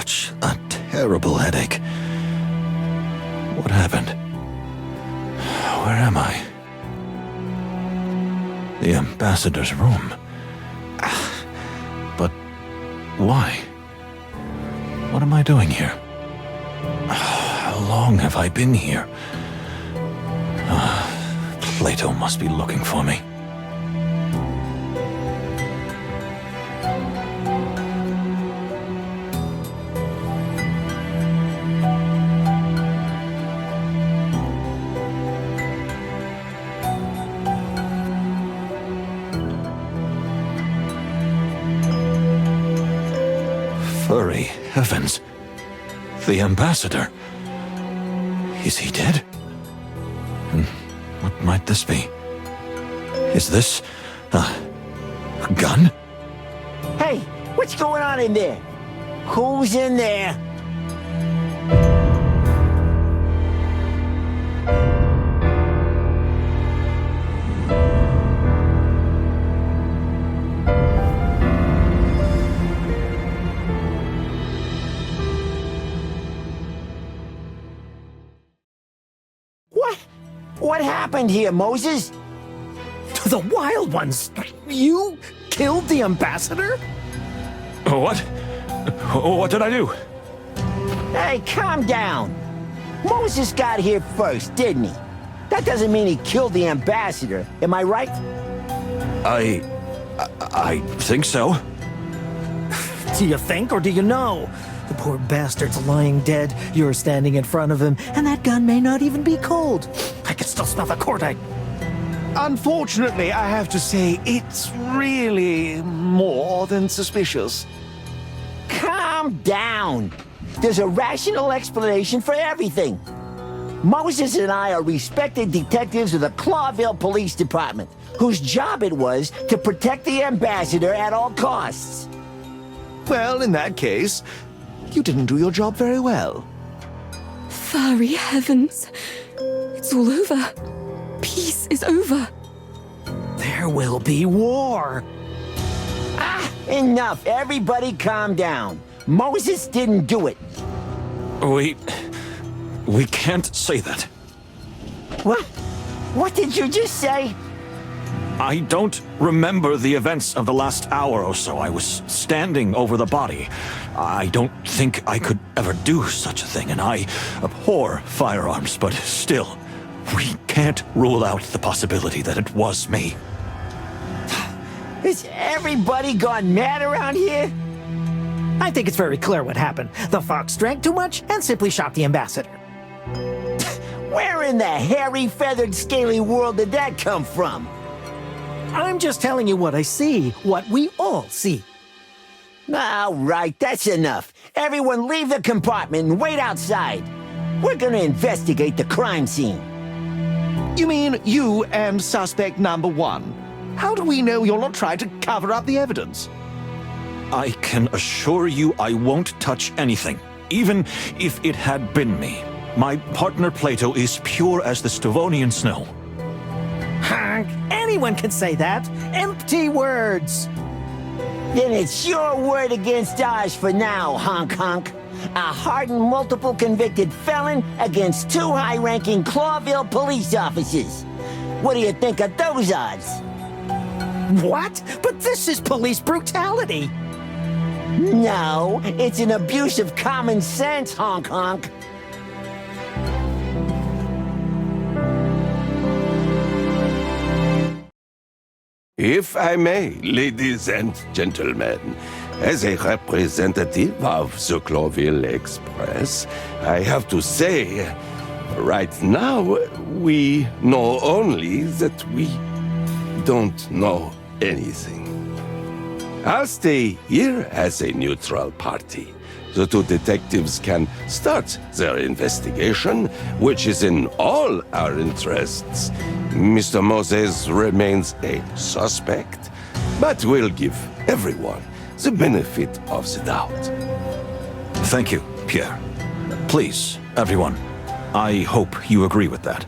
such a terrible headache. What happened? Where am I? The ambassador's room. But why? What am I doing here? How long have I been here? Plato must be looking for me. Furry heavens. The ambassador. Is he dead? And what might this be? Is this a gun? Hey, what's going on in there? Who's in there? What happened here, Moses? The Wild Ones! You killed the ambassador? What? What did I do? Hey, calm down. Moses got here first, didn't he? That doesn't mean he killed the ambassador. Am I right? I think so. Do you think or do you know? The poor bastard's lying dead. You're standing in front of him, and that gun may not even be cold. I can still smell the cordite. Unfortunately, I have to say, it's really more than suspicious. Calm down. There's a rational explanation for everything. Moses and I are respected detectives of the Clawville Police Department, whose job it was to protect the ambassador at all costs. Well, in that case, you didn't do your job very well. Furry heavens. It's all over. Peace is over. There will be war. Enough. Everybody calm down. Moses didn't do it. We can't say that. What? What did you just say? I don't remember the events of the last hour or so. I was standing over the body. I don't think I could ever do such a thing, and I abhor firearms, but still, we can't rule out the possibility that it was me. Has everybody gone mad around here? I think it's very clear what happened. The fox drank too much and simply shot the ambassador. Where in the hairy, feathered, scaly world did that come from? I'm just telling you what I see, what we all see. All right, that's enough. Everyone leave the compartment and wait outside. We're gonna investigate the crime scene. You mean you and suspect number one? How do we know you're not trying to cover up the evidence? I can assure you I won't touch anything, even if it had been me. My partner Plato is pure as the Stavonian snow. Honk, anyone can say that. Empty words. Then it's your word against ours for now, honk. A hardened, multiple convicted felon against two high-ranking Clawville police officers. What do you think of those odds? What? But this is police brutality. No, it's an abuse of common sense, honk. If I may, ladies and gentlemen, as a representative of the Clawville Express, I have to say, right now, we know only that we don't know anything. I'll stay here as a neutral party. The two detectives can start their investigation, which is in all our interests. Mr. Moses remains a suspect, but we'll give everyone the benefit of the doubt. Thank you, Pierre. Please, everyone, I hope you agree with that.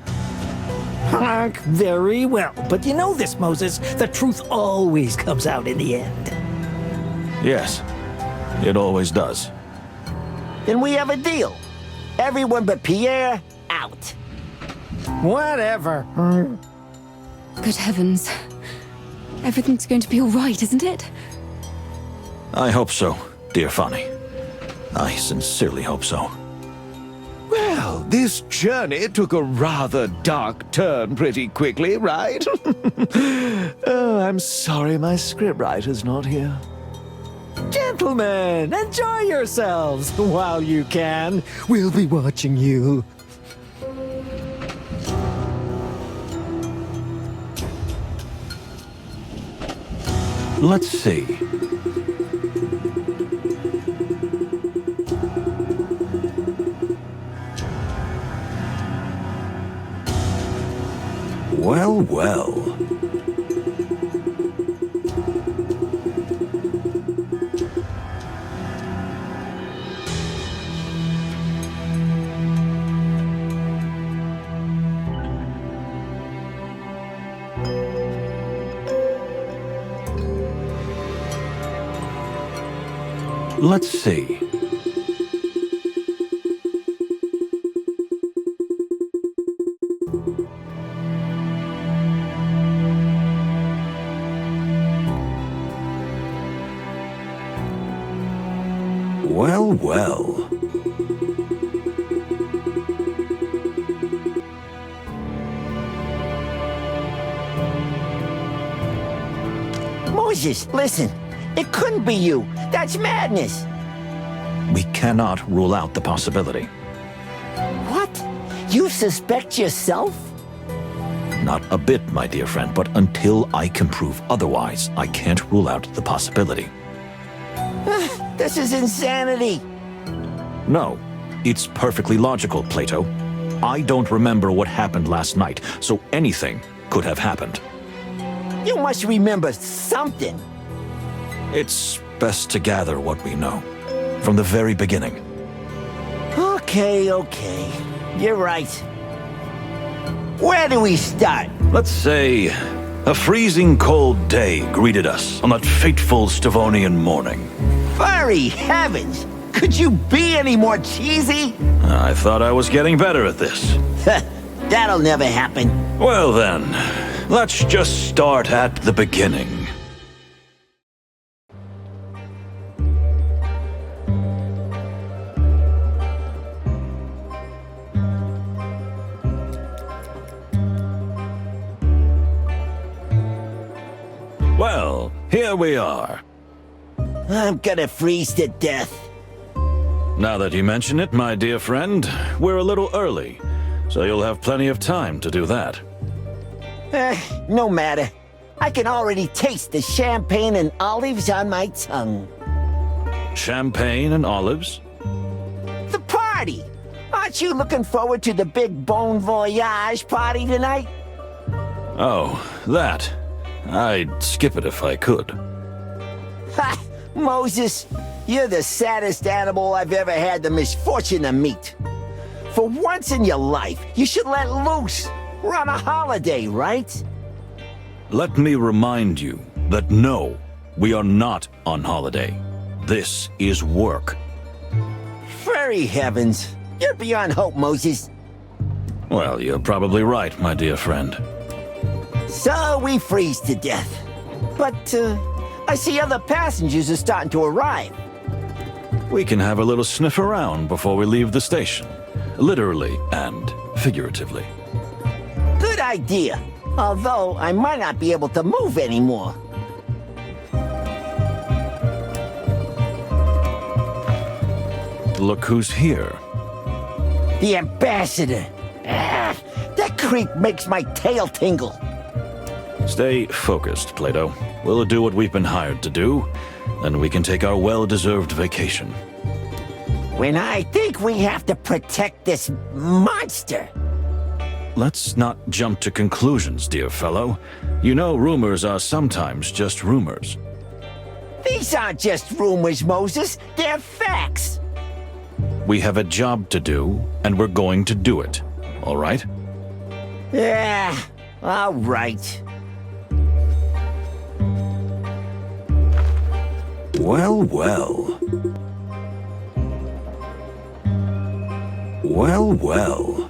Honk, very well. But you know this, Moses, the truth always comes out in the end. Yes, it always does. Then we have a deal. Everyone but Pierre, out. Whatever. Good heavens. Everything's going to be all right, isn't it? I hope so, dear Fanny. I sincerely hope so. Well, this journey took a rather dark turn pretty quickly, right? Oh, I'm sorry my scriptwriter's not here. Gentlemen, enjoy yourselves while you can. We'll be watching you. Let's see. Well, well. Let's see. Well, well. Moses, listen. It couldn't be you. That's madness. We cannot rule out the possibility. What? You suspect yourself? Not a bit, my dear friend, but until I can prove otherwise, I can't rule out the possibility. This is insanity. No, it's perfectly logical, Plato. I don't remember what happened last night, so anything could have happened. You must remember something. It's best to gather what we know from the very beginning. Okay. You're right. Where do we start? Let's say a freezing cold day greeted us on that fateful Stavonian morning. Furry heavens! Could you be any more cheesy? I thought I was getting better at this. That'll never happen. Well then, let's just start at the beginning. Well, here we are. I'm gonna freeze to death. Now that you mention it, my dear friend, we're a little early, so you'll have plenty of time to do that. No matter. I can already taste the champagne and olives on my tongue. Champagne and olives? The party! Aren't you looking forward to the big Bon Voyage party tonight? Oh, that. I'd skip it if I could. Ha! Moses, you're the saddest animal I've ever had the misfortune to meet. For once in your life, you should let loose. We're on a holiday, right? Let me remind you that no, we are not on holiday. This is work. Furry heavens. You're beyond hope, Moses. Well, you're probably right, my dear friend. So we freeze to death. But, I see other passengers are starting to arrive. We can have a little sniff around before we leave the station. Literally and figuratively. Good idea. Although I might not be able to move anymore. Look who's here. The ambassador. Ah, that creep makes my tail tingle. Stay focused, Plato. We'll do what we've been hired to do, then we can take our well-deserved vacation. When I think we have to protect this monster. Let's not jump to conclusions, dear fellow. You know rumors are sometimes just rumors. These aren't just rumors, Moses. They're facts. We have a job to do, and we're going to do it. All right? Yeah, all right. Well, well. Well, well.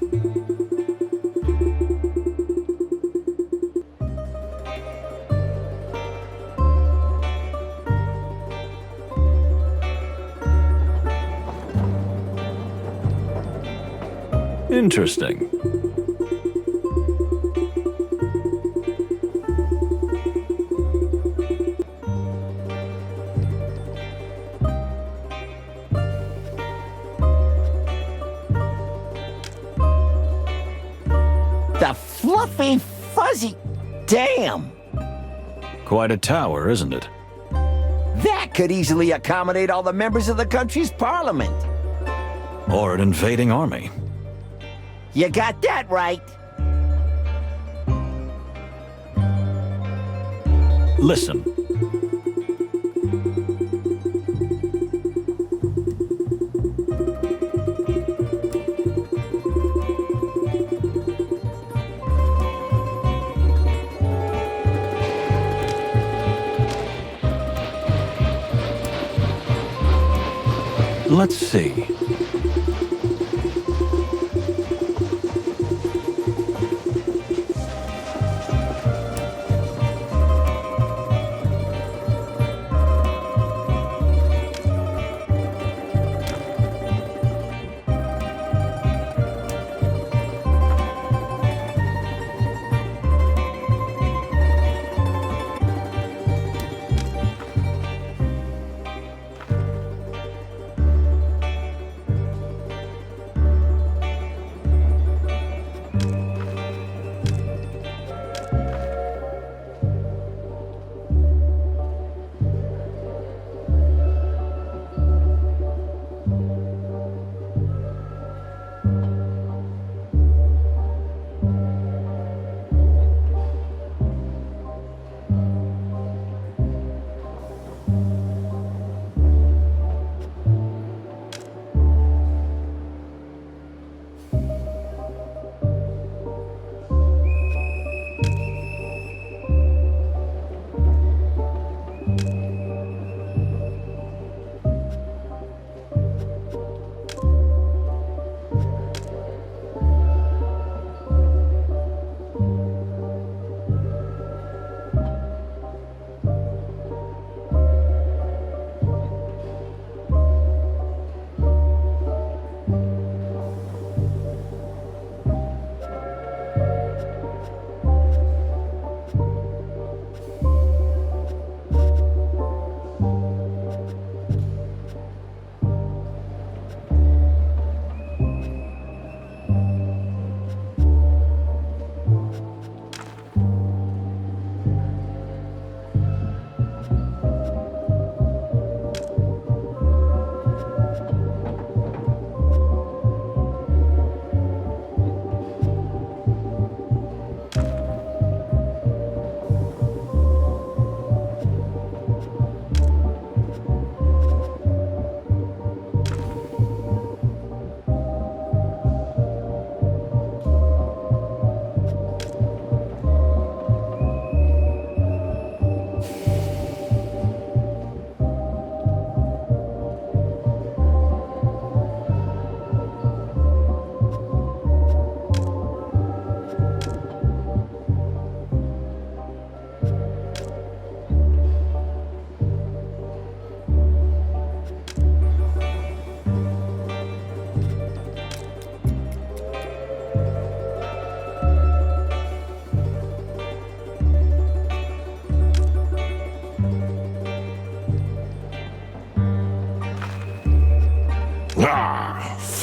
Interesting. The fluffy, fuzzy. Damn! Quite a tower, isn't it? That could easily accommodate all the members of the country's parliament. Or an invading army. You got that right. Listen. Let's see.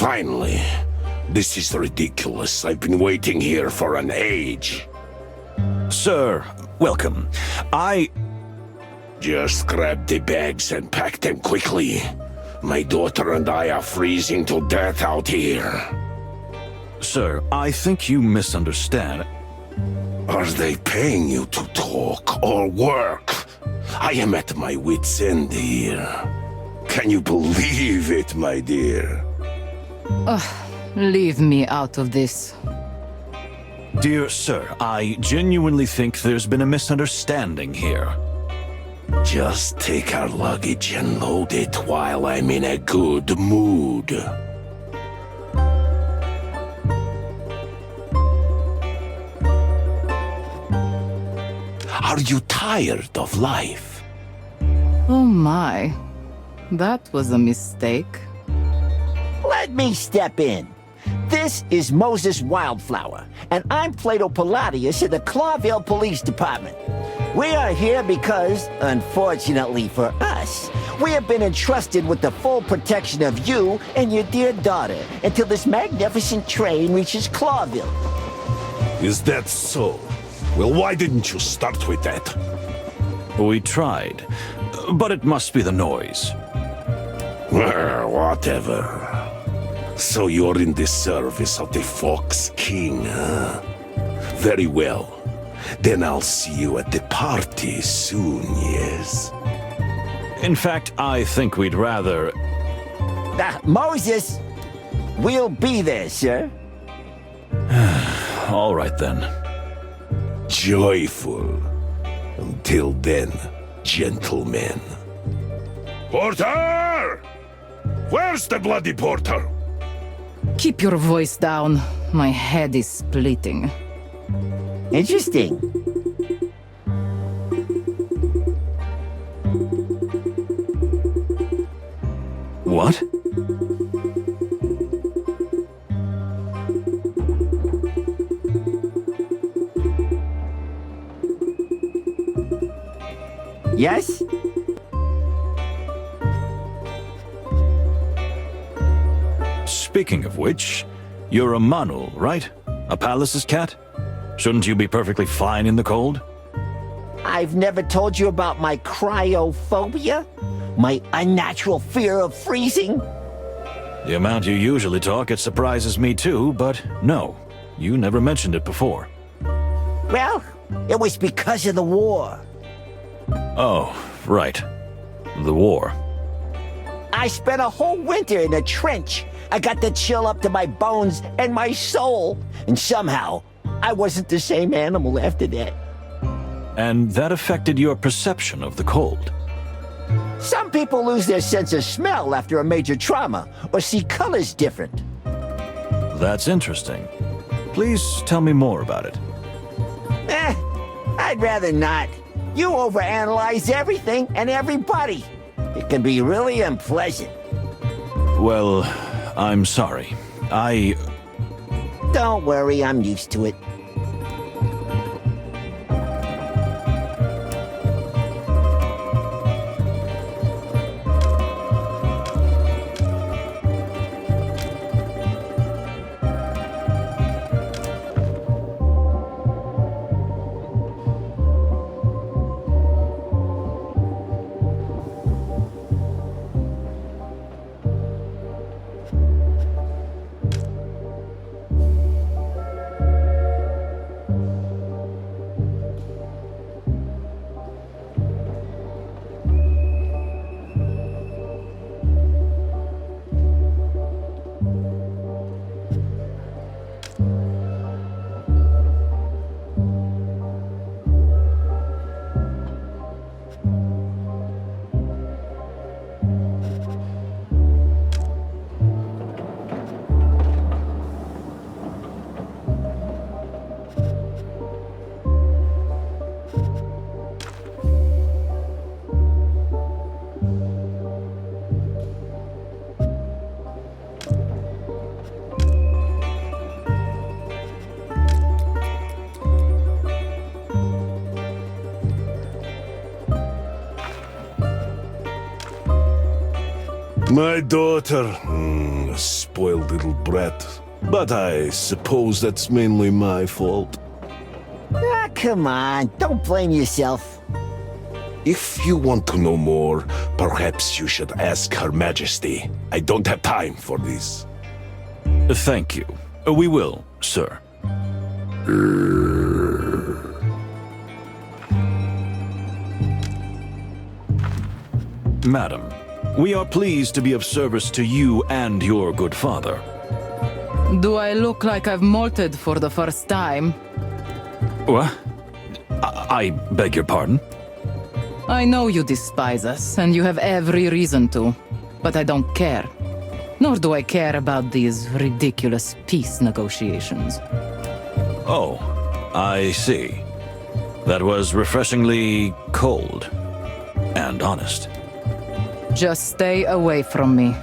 Finally. This is ridiculous. I've been waiting here for an age. Sir, welcome. Just grab the bags and pack them quickly. My daughter and I are freezing to death out here. Sir, I think you misunderstand. Are they paying you to talk or work? I am at my wit's end here. Can you believe it, my dear? Leave me out of this. Dear sir, I genuinely think there's been a misunderstanding here. Just take our luggage and load it while I'm in a good mood. Are you tired of life? Oh my. That was a mistake. Let me step in. This is Moses Wildflower, and I'm Plato Palladius of the Clawville Police Department. We are here because, unfortunately for us, we have been entrusted with the full protection of you and your dear daughter until this magnificent train reaches Clawville. Is that so? Well, why didn't you start with that? We tried, but it must be the noise. Whatever. So you're in the service of the Fox King, huh? Very well. Then I'll see you at the party soon, yes? In fact, I think we'd rather... Moses, we'll be there, sir. All right, then. Joyful. Until then, gentlemen. Porter! Where's the bloody porter? Keep your voice down. My head is splitting. Interesting. What? Yes? Speaking of which, you're a Manu, right? A palace's cat? Shouldn't you be perfectly fine in the cold? I've never told you about my cryophobia? My unnatural fear of freezing? The amount you usually talk, it surprises me too, but no. You never mentioned it before. Well, it was because of the war. Oh, right. The war. I spent a whole winter in a trench. I got the chill up to my bones and my soul. And somehow, I wasn't the same animal after that. And that affected your perception of the cold. Some people lose their sense of smell after a major trauma, or see colors different. That's interesting. Please tell me more about it. I'd rather not. You overanalyze everything and everybody. It can be really unpleasant. Well, I'm sorry. Don't worry, I'm used to it. My daughter, a spoiled little brat. But I suppose that's mainly my fault. Come on, don't blame yourself. If you want to know more, perhaps you should ask Her Majesty. I don't have time for this. Thank you. We will, sir. Madam, we are pleased to be of service to you and your good father. Do I look like I've molted for the first time? What? I beg your pardon? I know you despise us, and you have every reason to. But I don't care. Nor do I care about these ridiculous peace negotiations. Oh, I see. That was refreshingly cold and honest. Just stay away from me.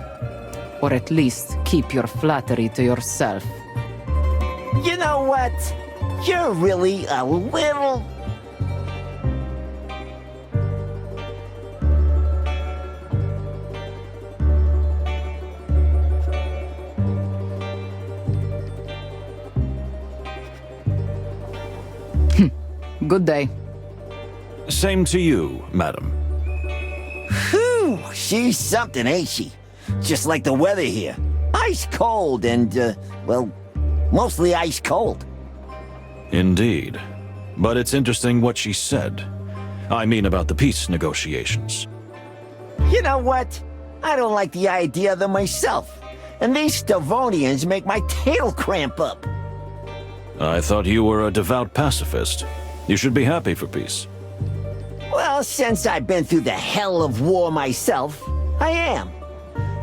Or at least keep your flattery to yourself. You know what? You're really a little... Good day. Same to you, madam. Whew, she's something, ain't she? Just like the weather here. Ice cold and, well, mostly ice cold. Indeed. But it's interesting what she said. I mean about the peace negotiations. You know what? I don't like the idea of them myself. And these Stavonians make my tail cramp up. I thought you were a devout pacifist. You should be happy for peace. Well, since I've been through the hell of war myself, I am.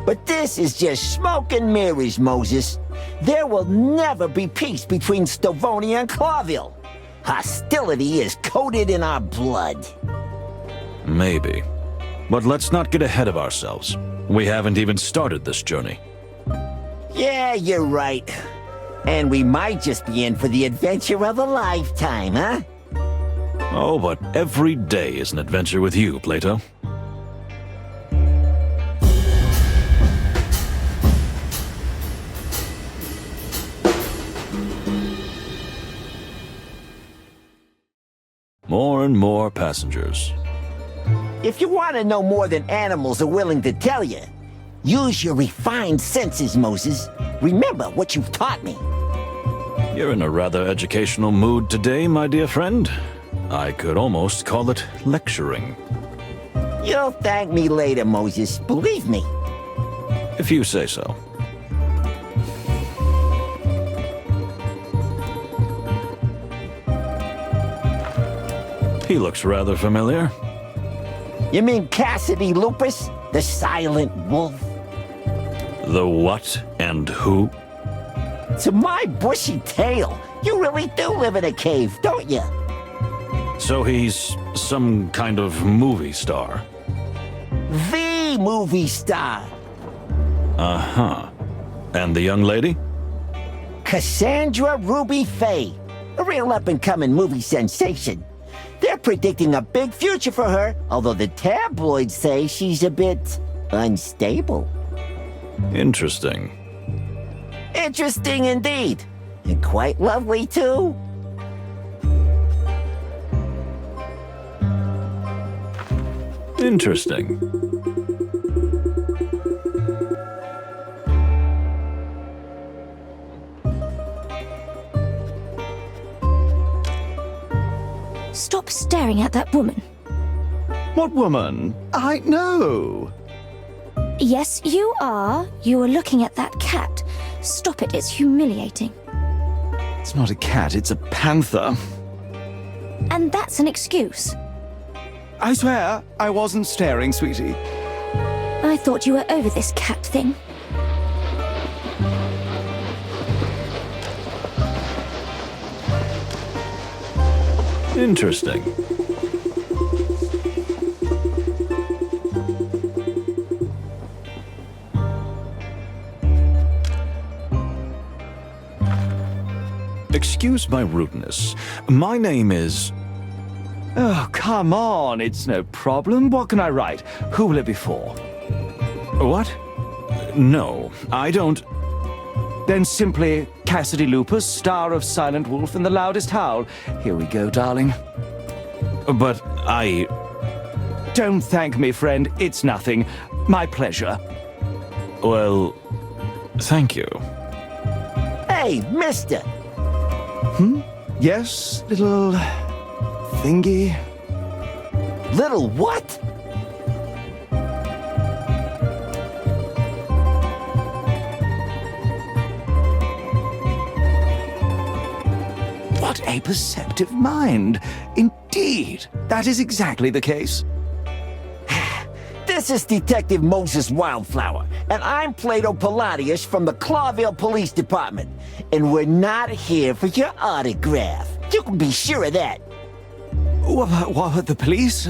But this is just smoke and mirrors, Moses. There will never be peace between Stavonia and Clawville. Hostility is coated in our blood. Maybe. But let's not get ahead of ourselves. We haven't even started this journey. Yeah, you're right. And we might just be in for the adventure of a lifetime, huh? Oh, but every day is an adventure with you, Plato. More and more passengers. If you want to know more than animals are willing to tell you, use your refined senses, Moses. Remember what you've taught me. You're in a rather educational mood today, my dear friend. I could almost call it lecturing. You'll thank me later, Moses. Believe me. If you say so. He looks rather familiar. You mean Cassidy Lupus, the silent wolf? The what and who? To my bushy tail, you really do live in a cave, don't you? So he's some kind of movie star. The movie star. Uh-huh. And the young lady? Cassandra Ruby Faye, a real up-and-coming movie sensation. They're predicting a big future for her, although the tabloids say she's a bit unstable. Interesting. Interesting indeed. And quite lovely, too. Interesting. Stop staring at that woman. What woman? I know. Yes, you are. You are looking at that cat. Stop it, it's humiliating. It's not a cat, it's a panther. And that's an excuse. I swear, I wasn't staring, sweetie. I thought you were over this cat thing. Interesting. Excuse my rudeness. My name is... Oh, come on, it's no problem. What can I write? Who will it be for? What? No, I don't... Then simply Cassidy Lupus, star of Silent Wolf and the Loudest Howl. Here we go, darling. But I... Don't thank me, friend. It's nothing. My pleasure. Well, thank you. Hey, mister. Yes, little... thingy? Little what? What a perceptive mind. Indeed, that is exactly the case. This is Detective Moses Wildflower, and I'm Plato Palladius from the Clawville Police Department. And we're not here for your autograph. You can be sure of that. What, the police?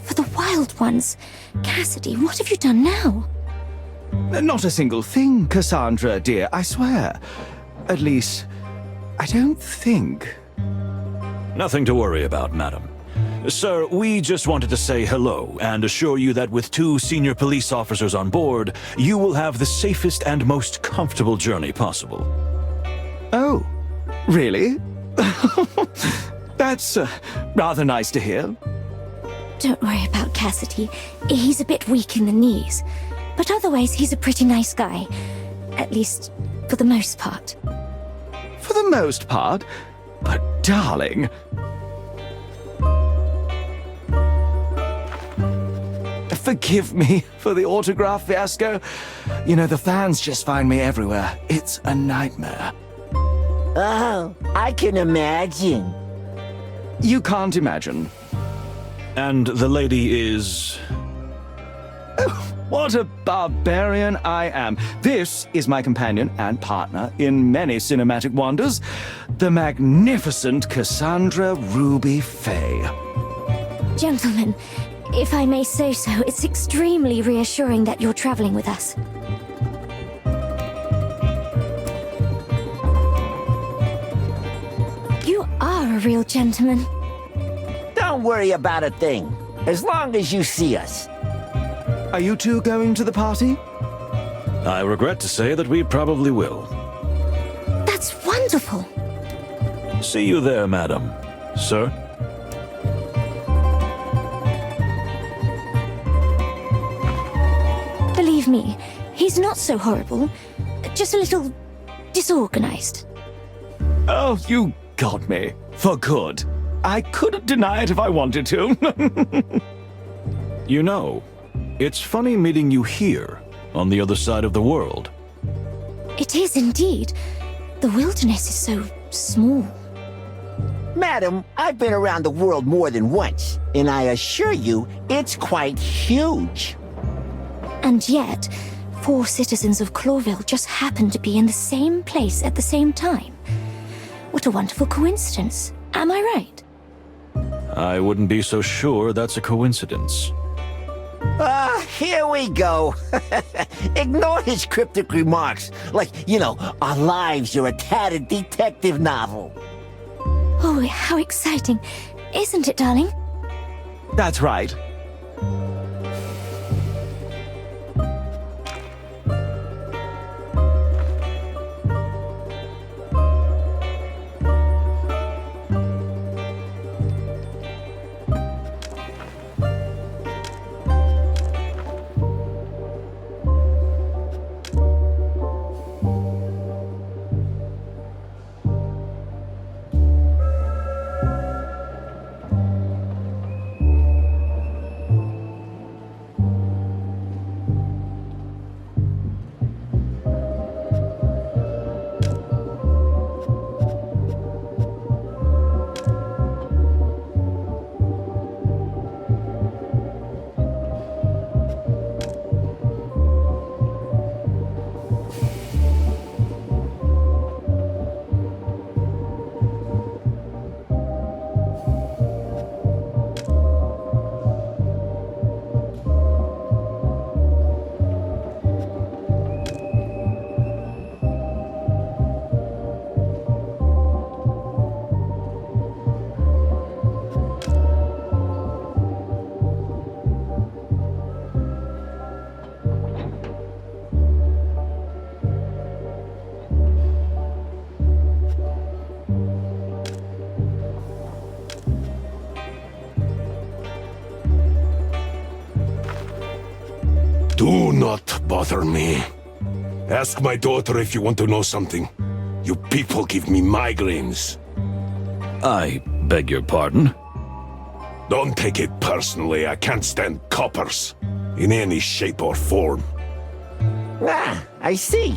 For the wild ones. Cassidy, what have you done now? Not a single thing, Cassandra, dear, I swear. At least, I don't think. Nothing to worry about, madam. Sir, we just wanted to say hello and assure you that with 2 senior police officers on board, you will have the safest and most comfortable journey possible. Oh, really? That's rather nice to hear. Don't worry about Cassidy. He's a bit weak in the knees. But otherwise, he's a pretty nice guy. At least, for the most part. For the most part. But darling... Forgive me for the autograph fiasco. You know, the fans just find me everywhere. It's a nightmare. Oh, I can imagine. You can't imagine. And the lady is... Oh, what a barbarian I am. This is my companion and partner in many cinematic wonders, the magnificent Cassandra Ruby Faye. Gentlemen, if I may say so, it's extremely reassuring that you're traveling with us. You are a real gentleman. Don't worry about a thing, as long as you see us. Are you two going to the party? I regret to say that we probably will. That's wonderful. See you there, madam. Sir? Believe me, he's not so horrible. Just a little disorganized. Oh, you got me. For good. I couldn't deny it if I wanted to. You know, it's funny meeting you here, on the other side of the world. It is indeed. The wilderness is so small. Madam, I've been around the world more than once, and I assure you, it's quite huge. And yet, 4 citizens of Clawville just happen to be in the same place at the same time. What a wonderful coincidence. Am I right? I wouldn't be so sure that's a coincidence. Here we go. Ignore his cryptic remarks, like, you know, our lives are a tattered detective novel. Oh, how exciting. Isn't it, darling? That's right. Do not bother me. Ask my daughter if you want to know something. You people give me migraines. I beg your pardon? Don't take it personally. I can't stand coppers in any shape or form. Ah, I see.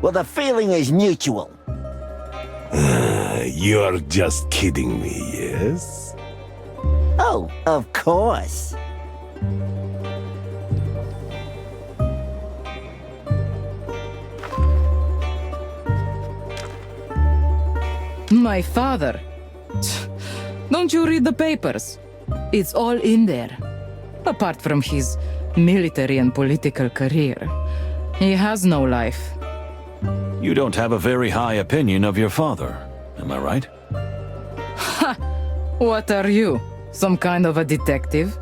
Well, the feeling is mutual. You're just kidding me, yes? Oh, of course. My father? Don't you read the papers? It's all in there. Apart from his military and political career, he has no life. You don't have a very high opinion of your father, am I right? What are you? Some kind of a detective?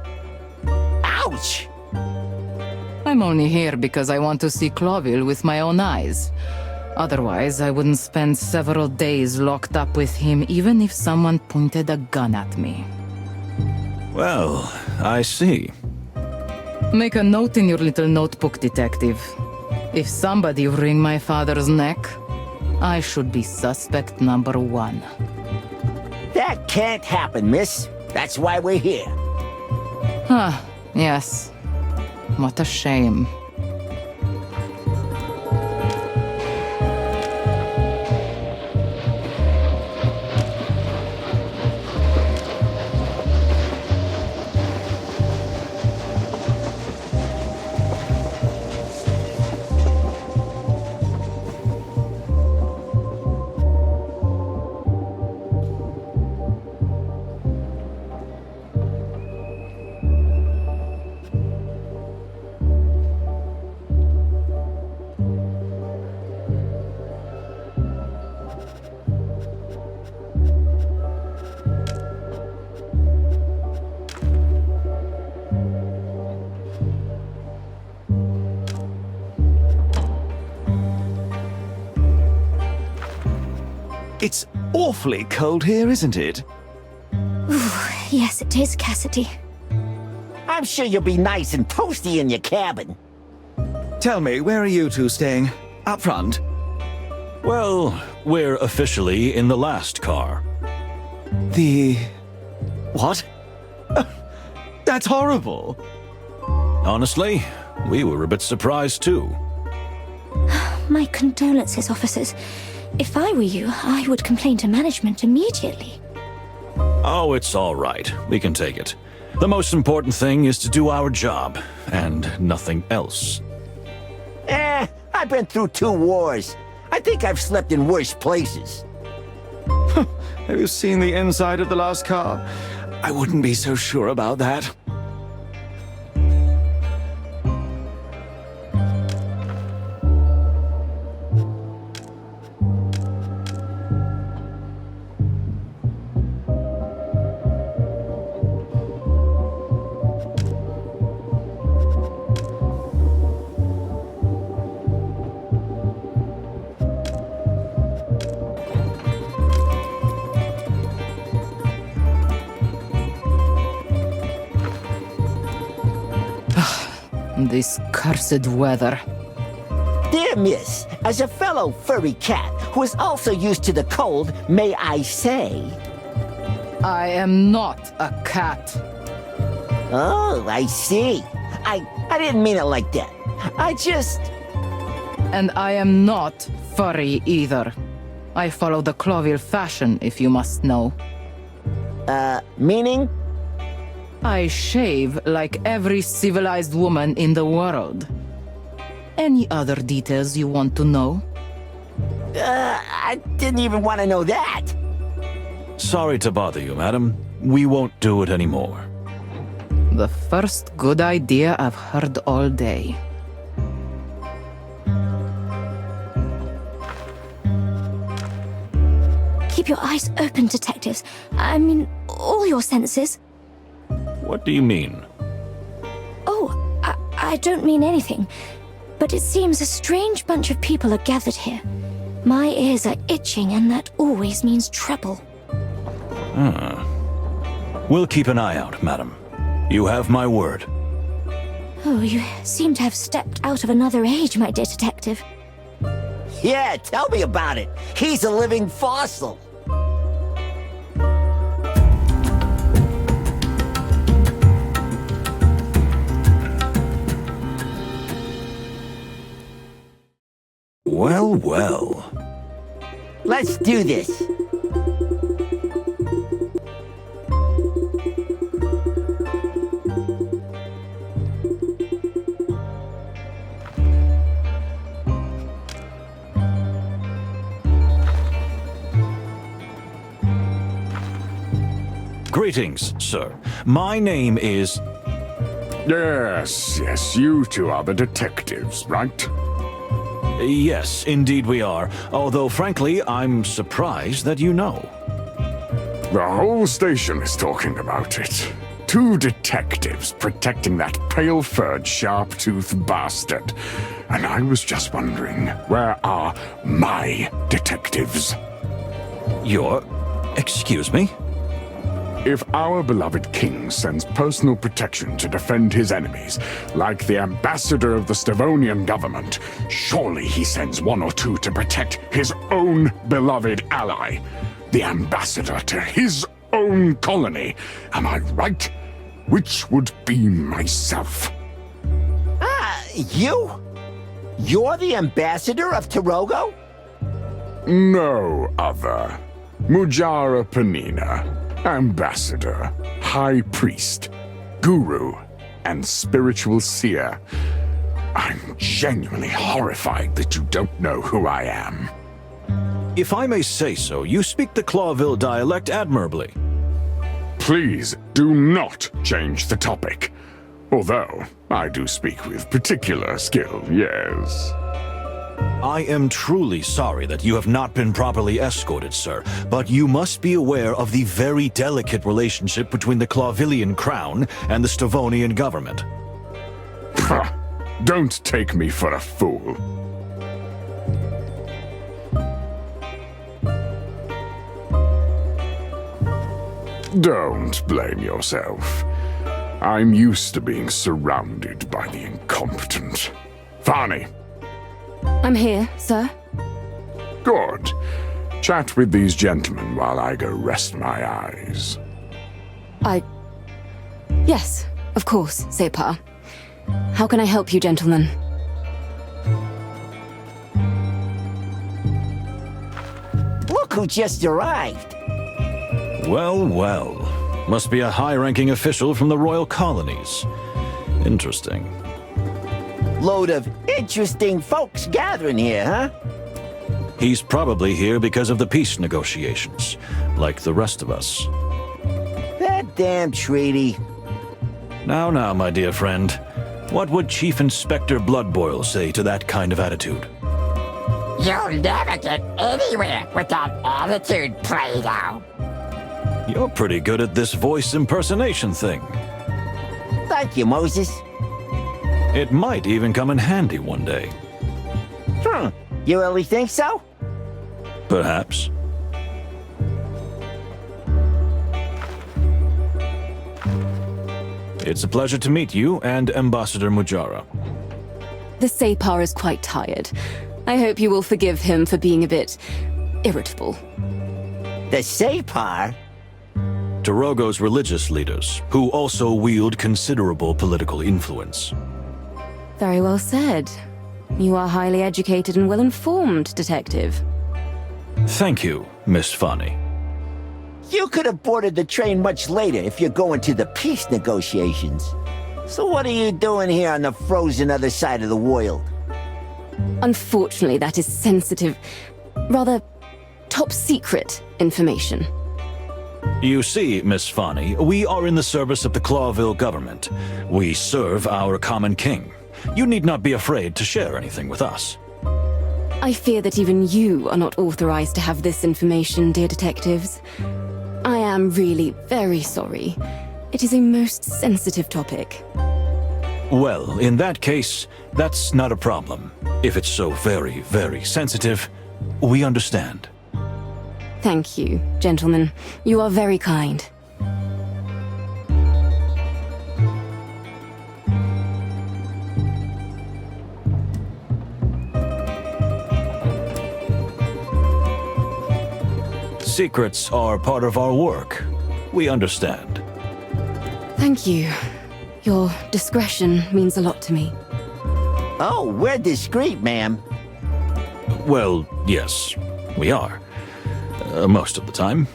Ouch! I'm only here because I want to see Clawville with my own eyes. Otherwise, I wouldn't spend several days locked up with him even if someone pointed a gun at me. Well, I see. Make a note in your little notebook, detective. If somebody wring my father's neck, I should be suspect number 1. That can't happen, miss. That's why we're here. Ah, yes. What a shame. It's awfully cold here, isn't it? Yes, it is, Cassidy. I'm sure you'll be nice and toasty in your cabin. Tell me, where are you two staying? Up front? Well, we're officially in the last car. The... what? That's horrible. Honestly, we were a bit surprised too. My condolences, officers. If I were you, I would complain to management immediately. Oh, it's all right. We can take it. The most important thing is to do our job, and nothing else. I've been through 2 wars. I think I've slept in worse places. Have you seen the inside of the last car? I wouldn't be so sure about that. This cursed weather. Dear miss, as a fellow furry cat who is also used to the cold, may I say... I am not a cat. Oh, I see. I didn't mean it like that. I just... And I am not furry either. I follow the Clawville fashion, if you must know. Meaning? I shave like every civilized woman in the world. Any other details you want to know? I didn't even want to know that. Sorry to bother you, madam. We won't do it anymore. The first good idea I've heard all day. Keep your eyes open, detectives. I mean, all your senses. What do you mean? Oh, I don't mean anything. But it seems a strange bunch of people are gathered here. My ears are itching, and that always means trouble. We'll keep an eye out, madam. You have my word. Oh, you seem to have stepped out of another age, my dear detective. Yeah, tell me about it. He's a living fossil. Well, well. Let's do this. Greetings, sir. My name is... Yes, you two are the detectives, right? Yes, indeed we are. Although, frankly, I'm surprised that you know. The whole station is talking about it. 2 detectives protecting that pale-furred, sharp-toothed bastard. And I was just wondering, where are my detectives? Excuse me? If our beloved king sends personal protection to defend his enemies, like the ambassador of the Stavonian government, surely he sends 1 or 2 to protect his own beloved ally, the ambassador to his own colony. Am I right? Which would be myself. You? You're the ambassador of Tarogo? No other. Mujara Panina, ambassador, high priest, guru, and spiritual seer. I'm genuinely horrified that you don't know who I am. If I may say so, you speak the Clawville dialect admirably. Please do not change the topic. Although, I do speak with particular skill, yes. I am truly sorry that you have not been properly escorted, sir, but you must be aware of the very delicate relationship between the Clawvillian crown and the Stavonian government. Don't take me for a fool. Don't blame yourself. I'm used to being surrounded by the incompetent. Farney. I'm here, sir. Good. Chat with these gentlemen while I go rest my eyes. Yes, of course, Separ. How can I help you, gentlemen? Look who just arrived. Well, well. Must be a high-ranking official from the royal colonies. Interesting. Load of interesting folks gathering here, huh? He's probably here because of the peace negotiations, like the rest of us. That damn treaty. Now, my dear friend. What would Chief Inspector Bloodboil say to that kind of attitude? You'll never get anywhere with that attitude, Plato. You're pretty good at this voice impersonation thing. Thank you, Moses. It might even come in handy one day. You really think so? Perhaps. It's a pleasure to meet you and Ambassador Mujara. The Separ is quite tired. I hope you will forgive him for being a bit irritable. The Separ? Tarogo's religious leaders, who also wield considerable political influence. Very well said. You are highly educated and well-informed, Detective. Thank you, Miss Fanny. You could have boarded the train much later if you're going to the peace negotiations. So what are you doing here on the frozen other side of the world? Unfortunately, that is sensitive, rather top-secret information. You see, Miss Fanny, we are in the service of the Clawville government. We serve our common king. You need not be afraid to share anything with us. I fear that even you are not authorized to have this information, dear detectives. I am really very sorry. It is a most sensitive topic. Well, in that case, that's not a problem. If it's so very, very sensitive, we understand. Thank you, gentlemen. You are very kind. Secrets are part of our work. We understand. Thank you. Your discretion means a lot to me. Oh, we're discreet, ma'am. Well, yes, we are. Most of the time.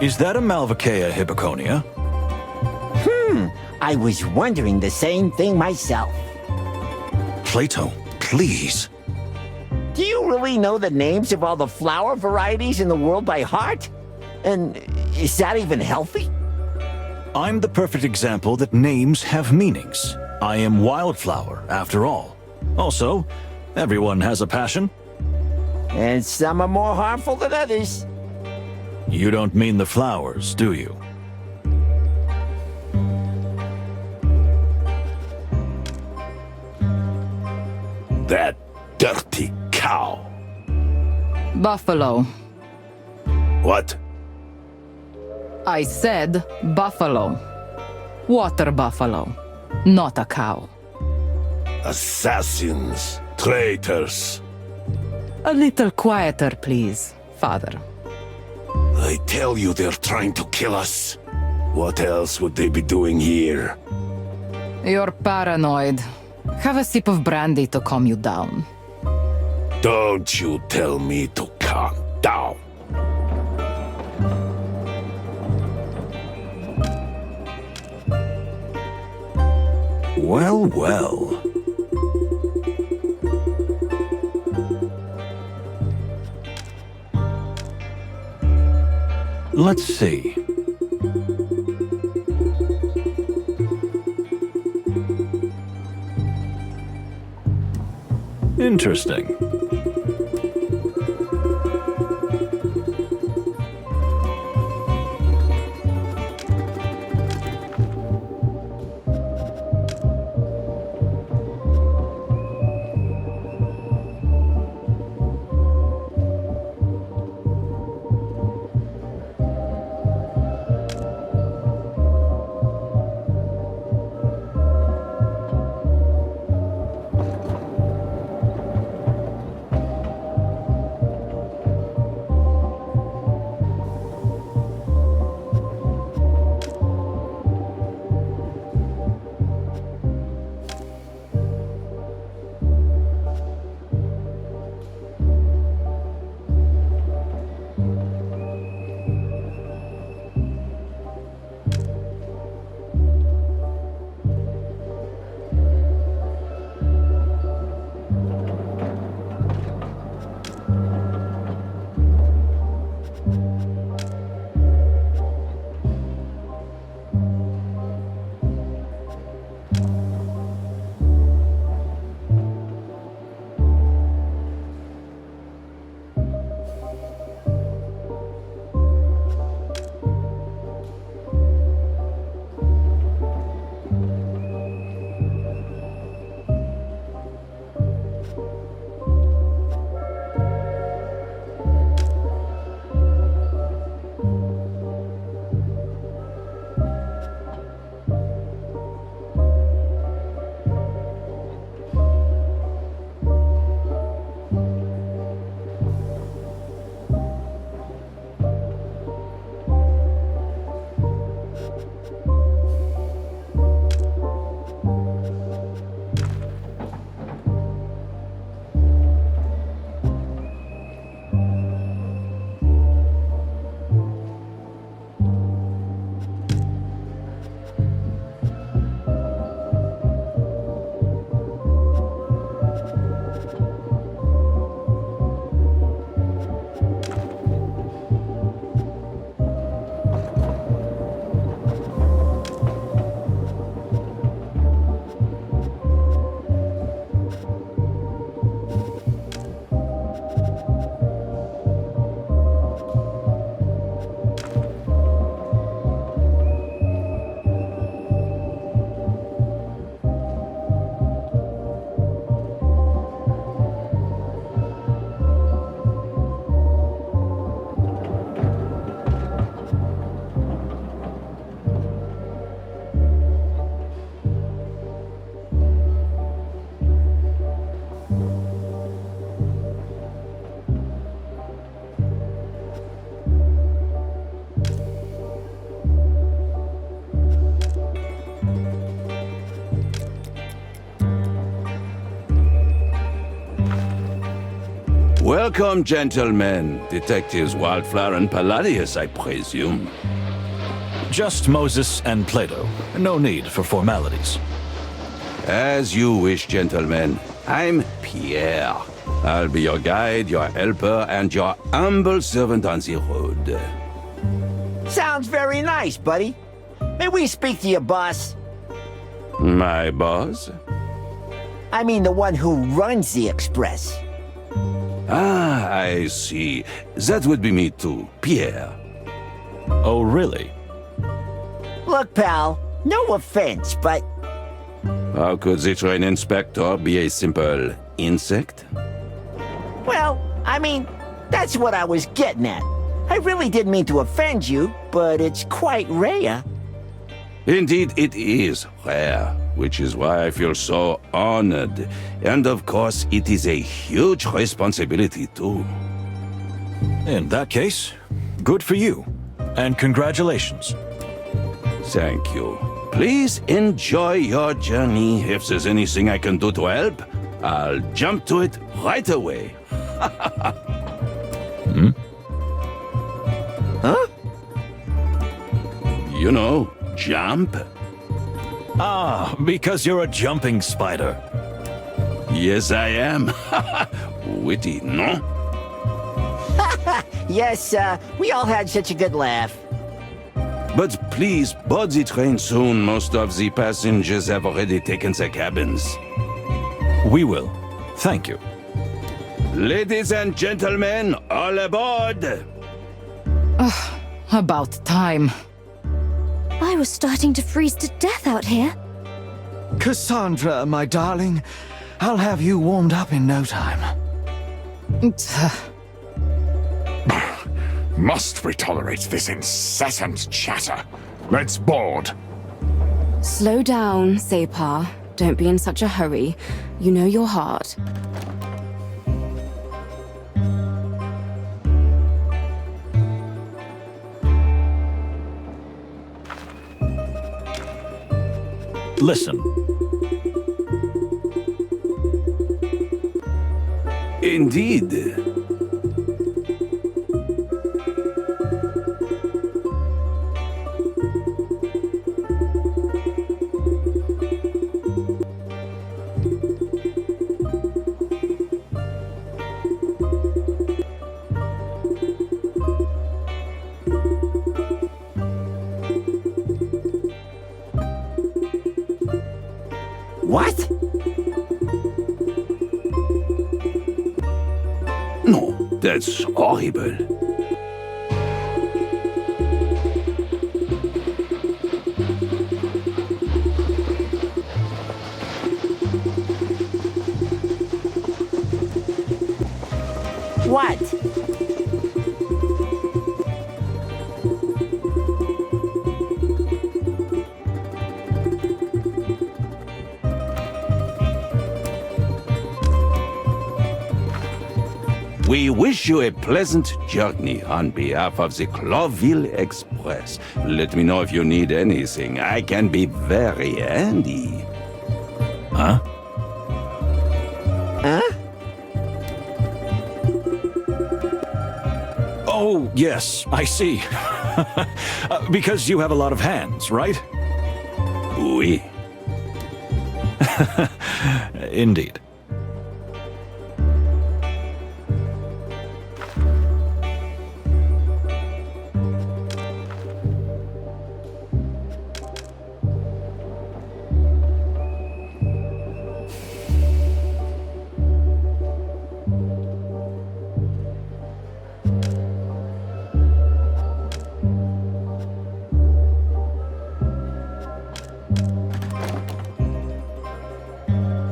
Is that a Malvaceae hippoconia? I was wondering the same thing myself. Plato, please. Do you really know the names of all the flower varieties in the world by heart? And is that even healthy? I'm the perfect example that names have meanings. I am Wildflower, after all. Also, everyone has a passion. And some are more harmful than others. You don't mean the flowers, do you? That dirty cow. Buffalo. What? I said buffalo. Water buffalo, not a cow. Assassins, traitors. A little quieter, please, Father. I tell you they're trying to kill us. What else would they be doing here? You're paranoid. Have a sip of brandy to calm you down. Don't you tell me to calm down. Well, well. Let's see. Interesting. Welcome, gentlemen. Detectives Wildflower and Palladius, I presume. Just Moses and Plato. No need for formalities. As you wish, gentlemen. I'm Pierre. I'll be your guide, your helper, and your humble servant on the road. Sounds very nice, buddy. May we speak to your boss? My boss? I mean the one who runs the Express. Ah, I see. That would be me too, Pierre. Oh, really? Look, pal, no offense, but How could the train inspector be a simple insect? well, I mean, that's what I was getting at. I really didn't mean to offend you, but it's quite rare. Indeed, it is rare, which is why I feel so honored. And of course, it is a huge responsibility too. In that case, good for you. And congratulations. Thank you. Please enjoy your journey. If there's anything I can do to help, I'll jump to it right away. Huh? You know, jump. Ah, because you're a jumping spider. Yes, I am. Witty, no? Yes, we all had such a good laugh. But please board the train soon. Most of the passengers have already taken their cabins. We will. Thank you. Ladies and gentlemen, all aboard! About time. I was starting to freeze to death out here. Cassandra, my darling, I'll have you warmed up in no time. Must we tolerate this incessant chatter? Let's board. Slow down, Separ. Don't be in such a hurry. You know your heart. Listen. Indeed. What? No, that's horrible. What? We wish you a pleasant journey on behalf of the Clawville Express. Let me know if you need anything. I can be very handy. Huh? Huh? Oh, yes, I see. Because you have a lot of hands, right? Oui. Indeed.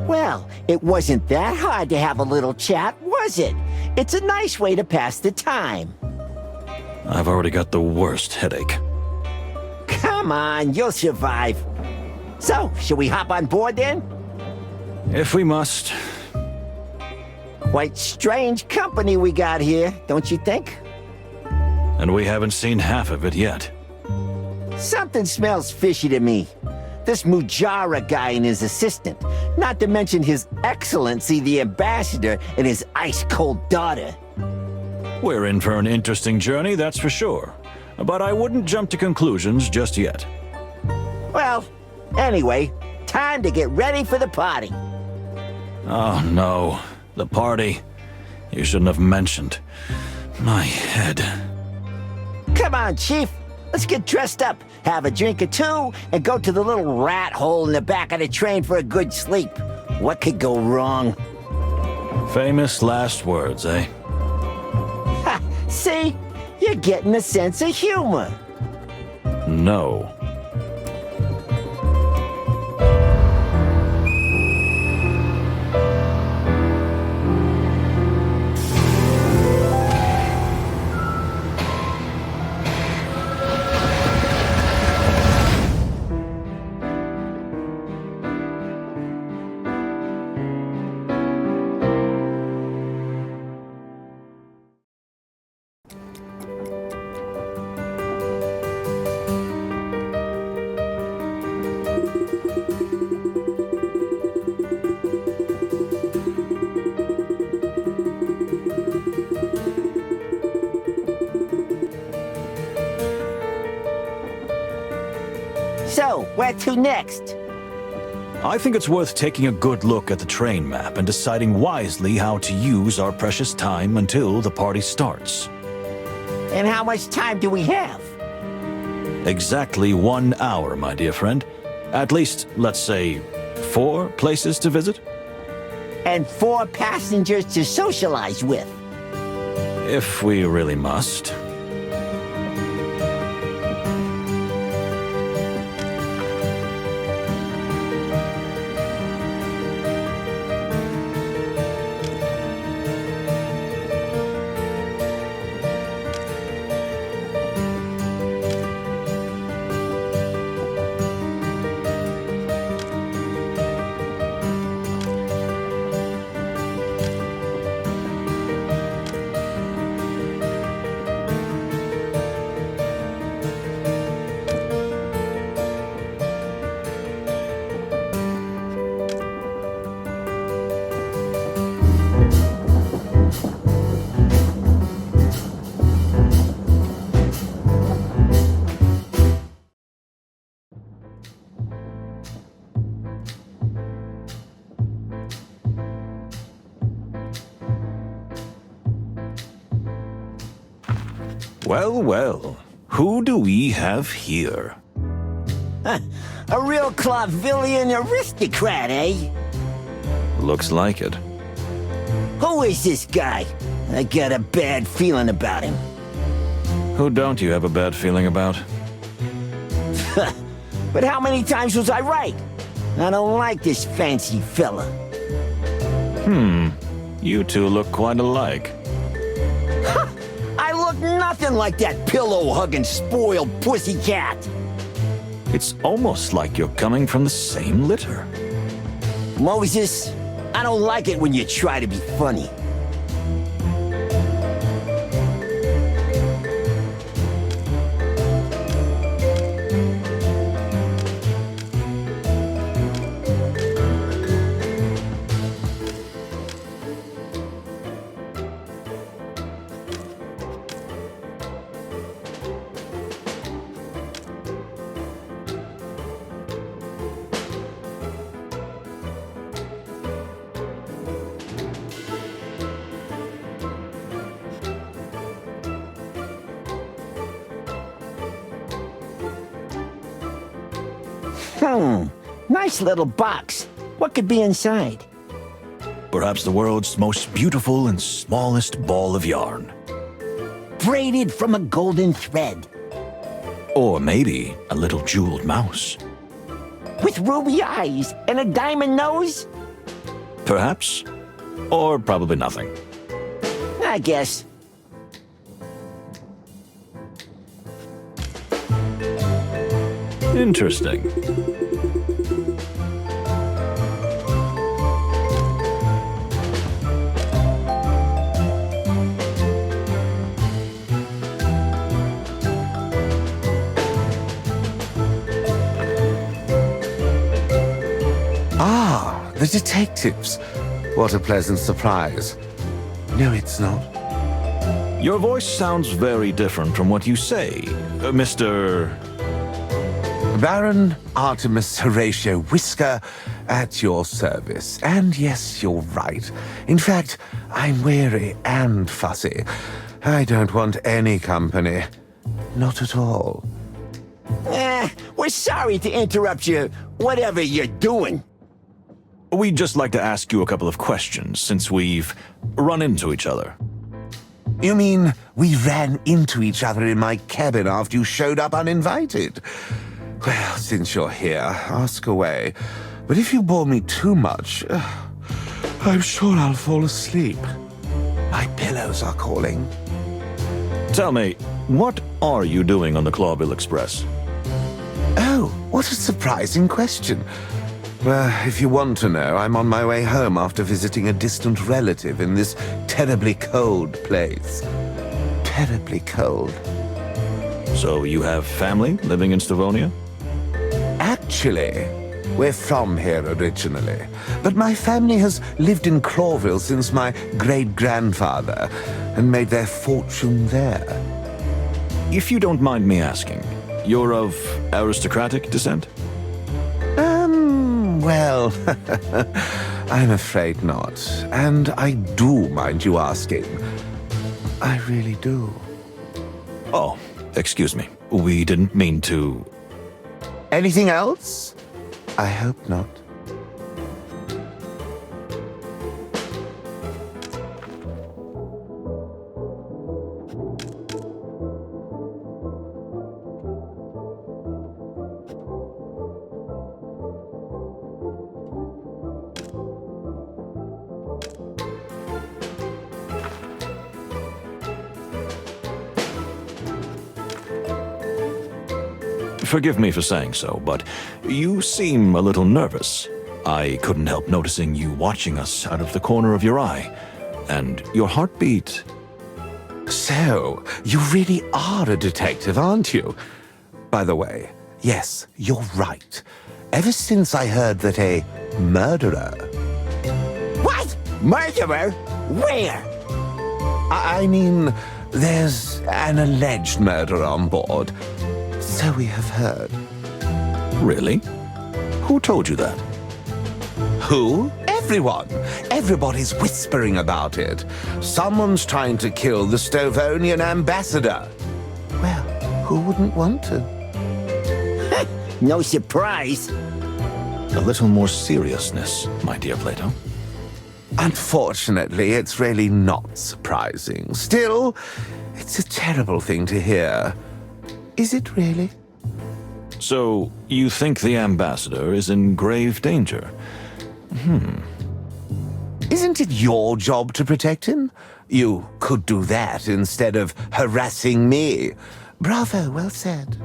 Well, it wasn't that hard to have a little chat, was it? It's a nice way to pass the time. I've already got the worst headache. Come on, you'll survive. So, shall we hop on board then? If we must. Quite strange company we got here, don't you think? And we haven't seen half of it yet. Something smells fishy to me. This Mujara guy and his assistant, not to mention His Excellency the Ambassador and his ice-cold daughter. We're in for an interesting journey, that's for sure. but I wouldn't jump to conclusions just yet. Well, anyway, time to get ready for the party. Oh no, the party. You shouldn't have mentioned. My head. Come on, Chief. Let's get dressed up, have a drink or two, and go to the little rat hole in the back of the train for a good sleep. What could go wrong? Famous last words, eh? Ha! See? You're getting a sense of humor. No. So, where to next? I think it's worth taking a good look at the train map and deciding wisely how to use our precious time until the party starts. And how much time do we have? Exactly 1 hour, my dear friend. At least, let's say, 4 places to visit? And 4 passengers to socialize with. If we really must. Well, well, who do we have here? A real Clawvillian aristocrat, eh? Looks like it. Who is this guy? I got a bad feeling about him. Who don't you have a bad feeling about? But how many times was I right? I don't like this fancy fella. You two look quite alike. I look nothing like that pillow-hugging, spoiled pussycat. It's almost like you're coming from the same litter. Moses, I don't like it when you try to be funny. Nice little box. What could be inside? Perhaps the world's most beautiful and smallest ball of yarn. Braided from a golden thread. Or maybe a little jeweled mouse. With ruby eyes and a diamond nose? Perhaps. Or probably nothing. I guess. Interesting. Ah, the detectives. What a pleasant surprise. No, it's not. Your voice sounds very different from what you say, Mr. Baron Artemis Horatio Whisker, at your service. And yes, you're right. In fact, I'm weary and fussy. I don't want any company. Not at all. We're sorry to interrupt you, whatever you're doing. We'd just like to ask you a couple of questions since we've run into each other. You mean we ran into each other in my cabin after you showed up uninvited? Well, since you're here, ask away. But if you bore me too much, I'm sure I'll fall asleep. My pillows are calling. Tell me, what are you doing on the Clawville Express? Oh, what a surprising question. Well, if you want to know, I'm on my way home after visiting a distant relative in this terribly cold place. Terribly cold. So you have family living in Stavonia? Actually, we're from here originally, but my family has lived in Clawville since my great-grandfather and made their fortune there. If you don't mind me asking, you're of aristocratic descent? Well, I'm afraid not. And I do mind you asking. I really do. Oh, excuse me. We didn't mean to... Anything else? I hope not. Forgive me for saying so, but you seem a little nervous. I couldn't help noticing you watching us out of the corner of your eye. And your heartbeat... So, you really are a detective, aren't you? By the way, yes, you're right. Ever since I heard that a murderer... What? Murderer? Where? I mean, there's an alleged murderer on board. So we have heard. Really? Who told you that? Who? Everyone. Everybody's whispering about it. Someone's trying to kill the Stovonian ambassador. Well, who wouldn't want to? No surprise. A little more seriousness, my dear Plato. Unfortunately, it's really not surprising. Still, it's a terrible thing to hear. Is it really? So, you think the ambassador is in grave danger? Isn't it your job to protect him? You could do that instead of harassing me. Bravo, well said.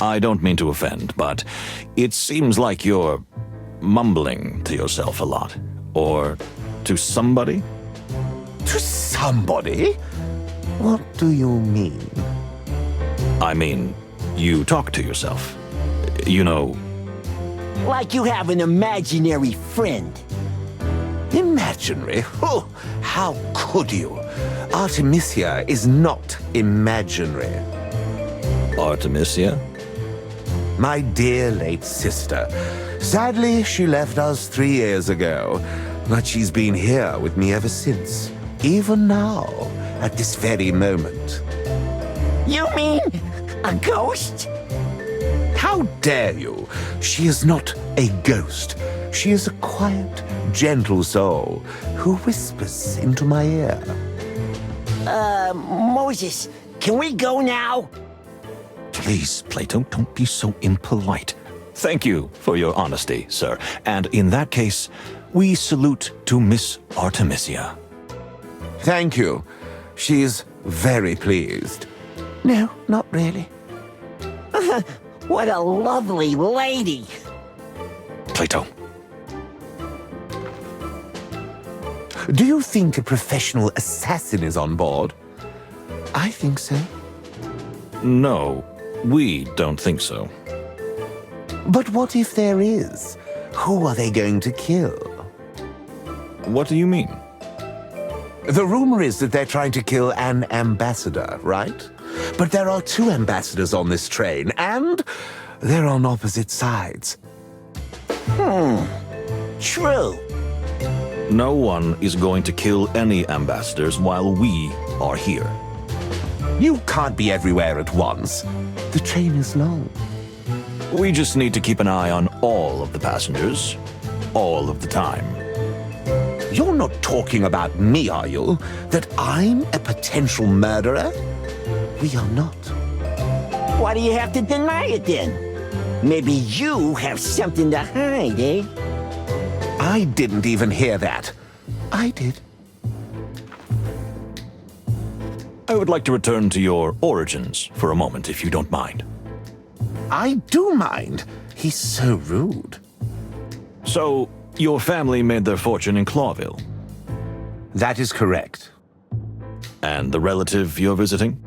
I don't mean to offend, but it seems like you're mumbling to yourself a lot. Or to somebody? To somebody? What do you mean? I mean, you talk to yourself. You know... Like you have an imaginary friend. Imaginary? Oh, how could you? Artemisia is not imaginary. Artemisia? My dear late sister. Sadly, she left us 3 years ago, but she's been here with me ever since. Even now, at this very moment. You mean a ghost? How dare you? She is not a ghost. She is a quiet, gentle soul who whispers into my ear. Moses, can we go now? Please, Plato, don't be so impolite. Thank you for your honesty, sir. And in that case, we salute to Miss Artemisia. Thank you. She's very pleased. No, not really. What a lovely lady. Plato. Do you think a professional assassin is on board? I think so. No, we don't think so. But what if there is? Who are they going to kill? What do you mean? The rumor is that they're trying to kill an ambassador, right? But there are two ambassadors on this train, and they're on opposite sides. True. No one is going to kill any ambassadors while we are here. You can't be everywhere at once. The train is long. We just need to keep an eye on all of the passengers, all of the time. You're not talking about me, are you? That I'm a potential murderer? We are not. Why do you have to deny it then? Maybe you have something to hide, eh? I didn't even hear that. I did. I would like to return to your origins for a moment, if you don't mind. I do mind. He's so rude. So, your family made their fortune in Clawville, That is correct. and the relative you're visiting?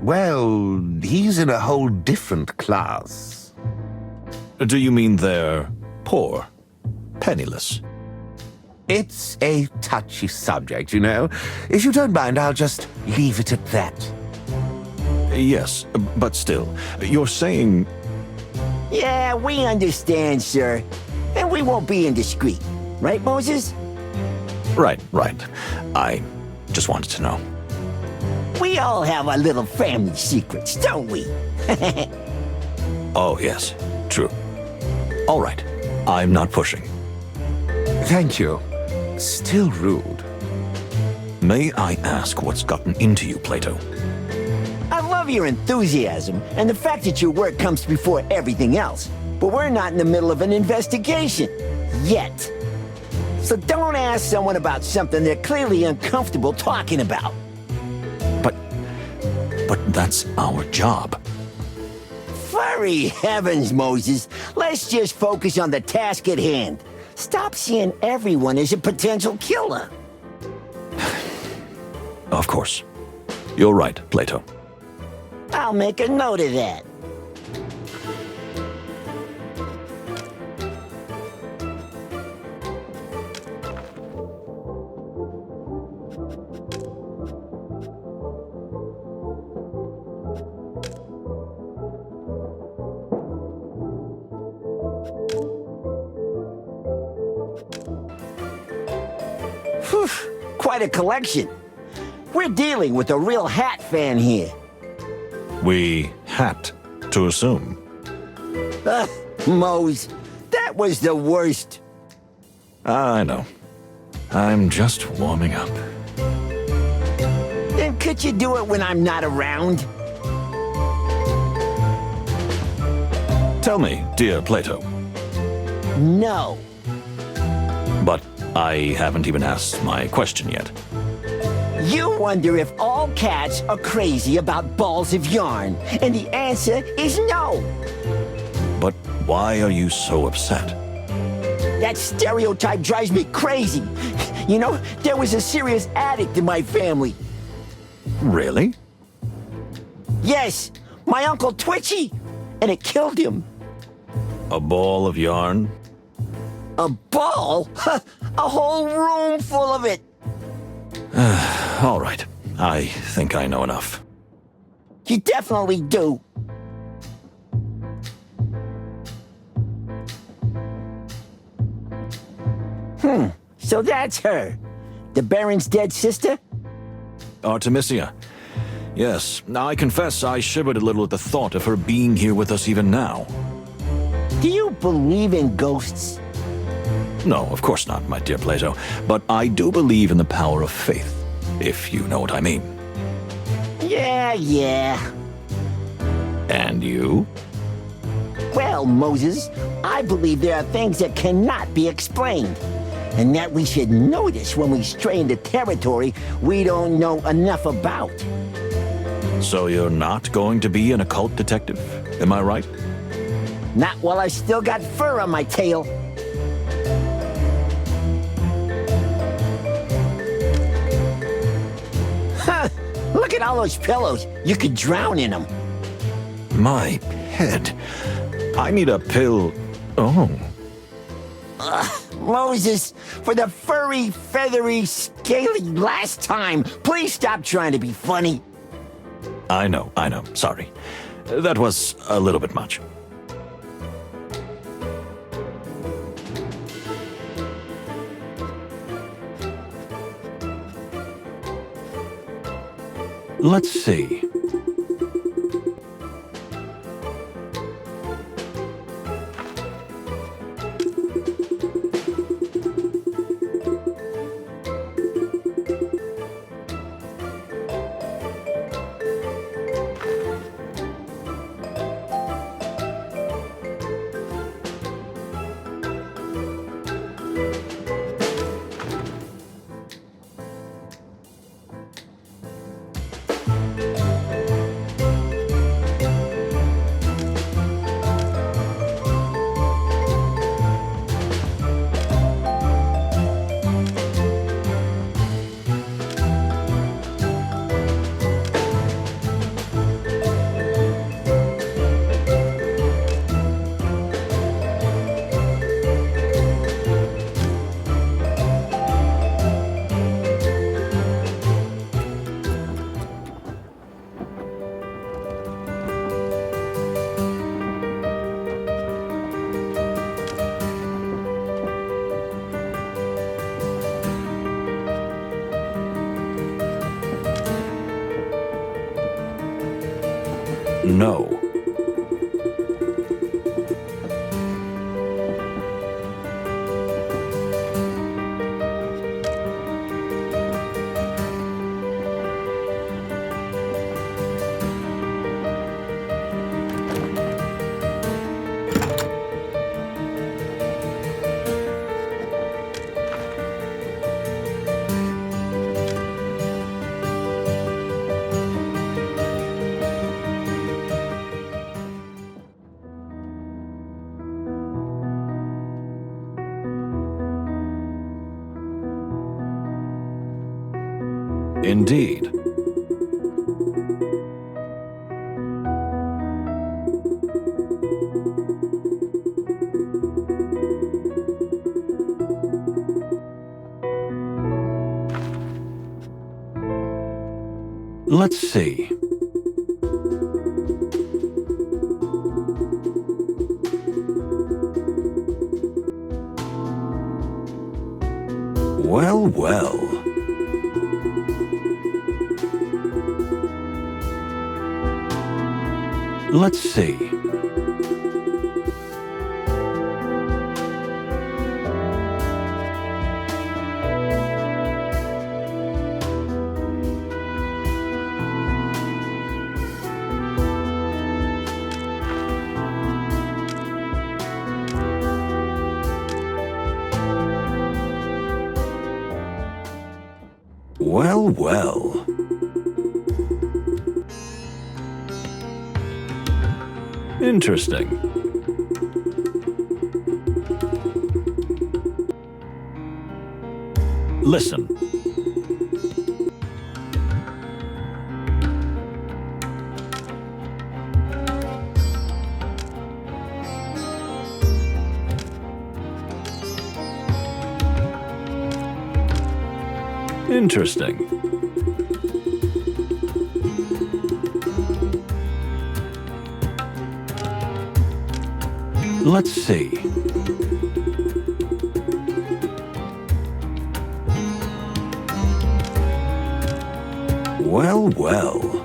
Well, he's in a whole different class. Do you mean they're poor, penniless? It's a touchy subject, you know. If you don't mind, I'll just leave it at that. Yes, but still, you're saying... Yeah, we understand, sir. And we won't be indiscreet. Right, Moses? Right. I just wanted to know. We all have our little family secrets, don't we? Oh, yes, true. All right, I'm not pushing. Thank you. Still rude. May I ask what's gotten into you, Plato? I love your enthusiasm and the fact that your work comes before everything else. But we're not in the middle of an investigation. Yet. So don't ask someone about something they're clearly uncomfortable talking about. But that's our job. Furry heavens, Moses. Let's just focus on the task at hand. Stop seeing everyone as a potential killer. Of course. You're right, Plato. I'll make a note of that. Whew, quite a collection. We're dealing with a real hat fan here. We had to assume. Mose, that was the worst. I know. I'm just warming up. Then could you do it when I'm not around? Tell me, dear Plato. No. But I haven't even asked my question yet. You wonder if all cats are crazy about balls of yarn, and the answer is no. But why are you so upset? That stereotype drives me crazy. You know, there was a serious addict in my family. Really? Yes, my Uncle Twitchy, and it killed him. A ball of yarn? A ball? A whole room full of it. All right. I think I know enough. You definitely do. So that's her. The Baron's dead sister? Artemisia. Yes, I confess I shivered a little at the thought of her being here with us even now. Do you believe in ghosts? No, of course not, my dear Plato. But I do believe in the power of faith, if you know what I mean. Yeah. And you? Well, Moses, I believe there are things that cannot be explained. And that we should notice when we stray into territory we don't know enough about. So you're not going to be an occult detective, am I right? Not while I still got fur on my tail. Huh, look at all those pillows. You could drown in them. My head. I need a pill. Oh. Moses, for the furry, feathery, scaly last time, please stop trying to be funny. I know. Sorry. That was a little bit much. Let's see. No. Indeed. Let's see. Well, well. Let's see. Well, well. Interesting. Listen. Interesting. Let's see. Well, well.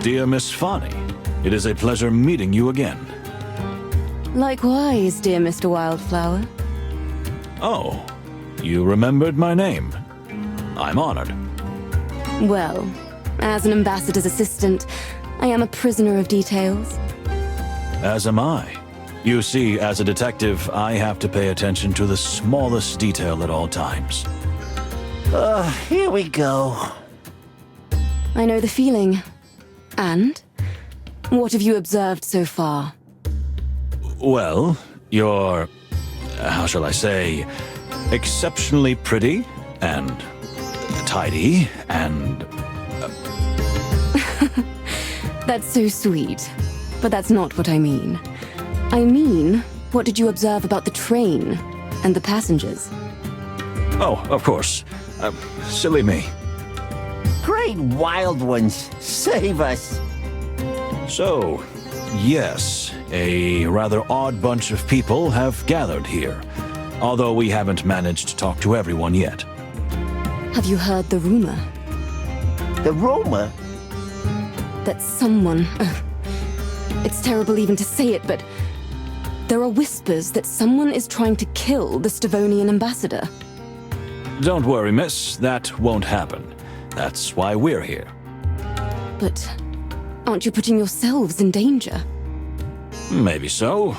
Dear Miss Fani, it is a pleasure meeting you again. Likewise, dear Mr. Wildflower. Oh, you remembered my name. I'm honored. Well, as an ambassador's assistant, I am a prisoner of details. As am I. You see, as a detective, I have to pay attention to the smallest detail at all times. Here we go. I know the feeling. And What have you observed so far? Well, you're, how shall I say, exceptionally pretty and tidy and... That's so sweet. But that's not what I mean. I mean, what did you observe about the train and the passengers? Oh, of course. Silly me. Great wild ones, save us. So, yes, a rather odd bunch of people have gathered here, although we haven't managed to talk to everyone yet. Have you heard the rumor? The rumor? That someone... it's terrible even to say it, but... There are whispers that someone is trying to kill the Stavonian ambassador. Don't worry, miss. That won't happen. That's why we're here. But... aren't you putting yourselves in danger? Maybe so,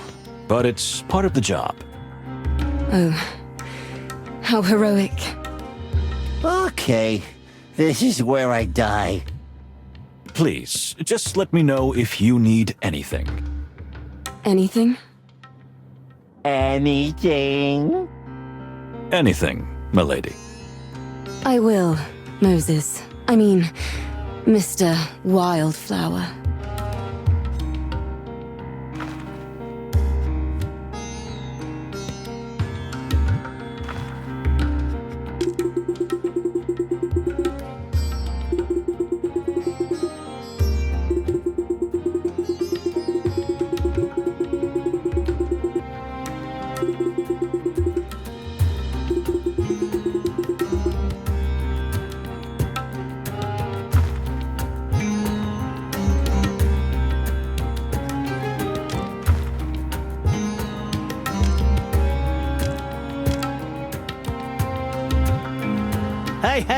but it's part of the job. Oh. How heroic. Okay, this is where I die. Please, just let me know if you need anything. Anything? Anything? Anything, milady. I will, Moses. I mean, Mr. Wildflower.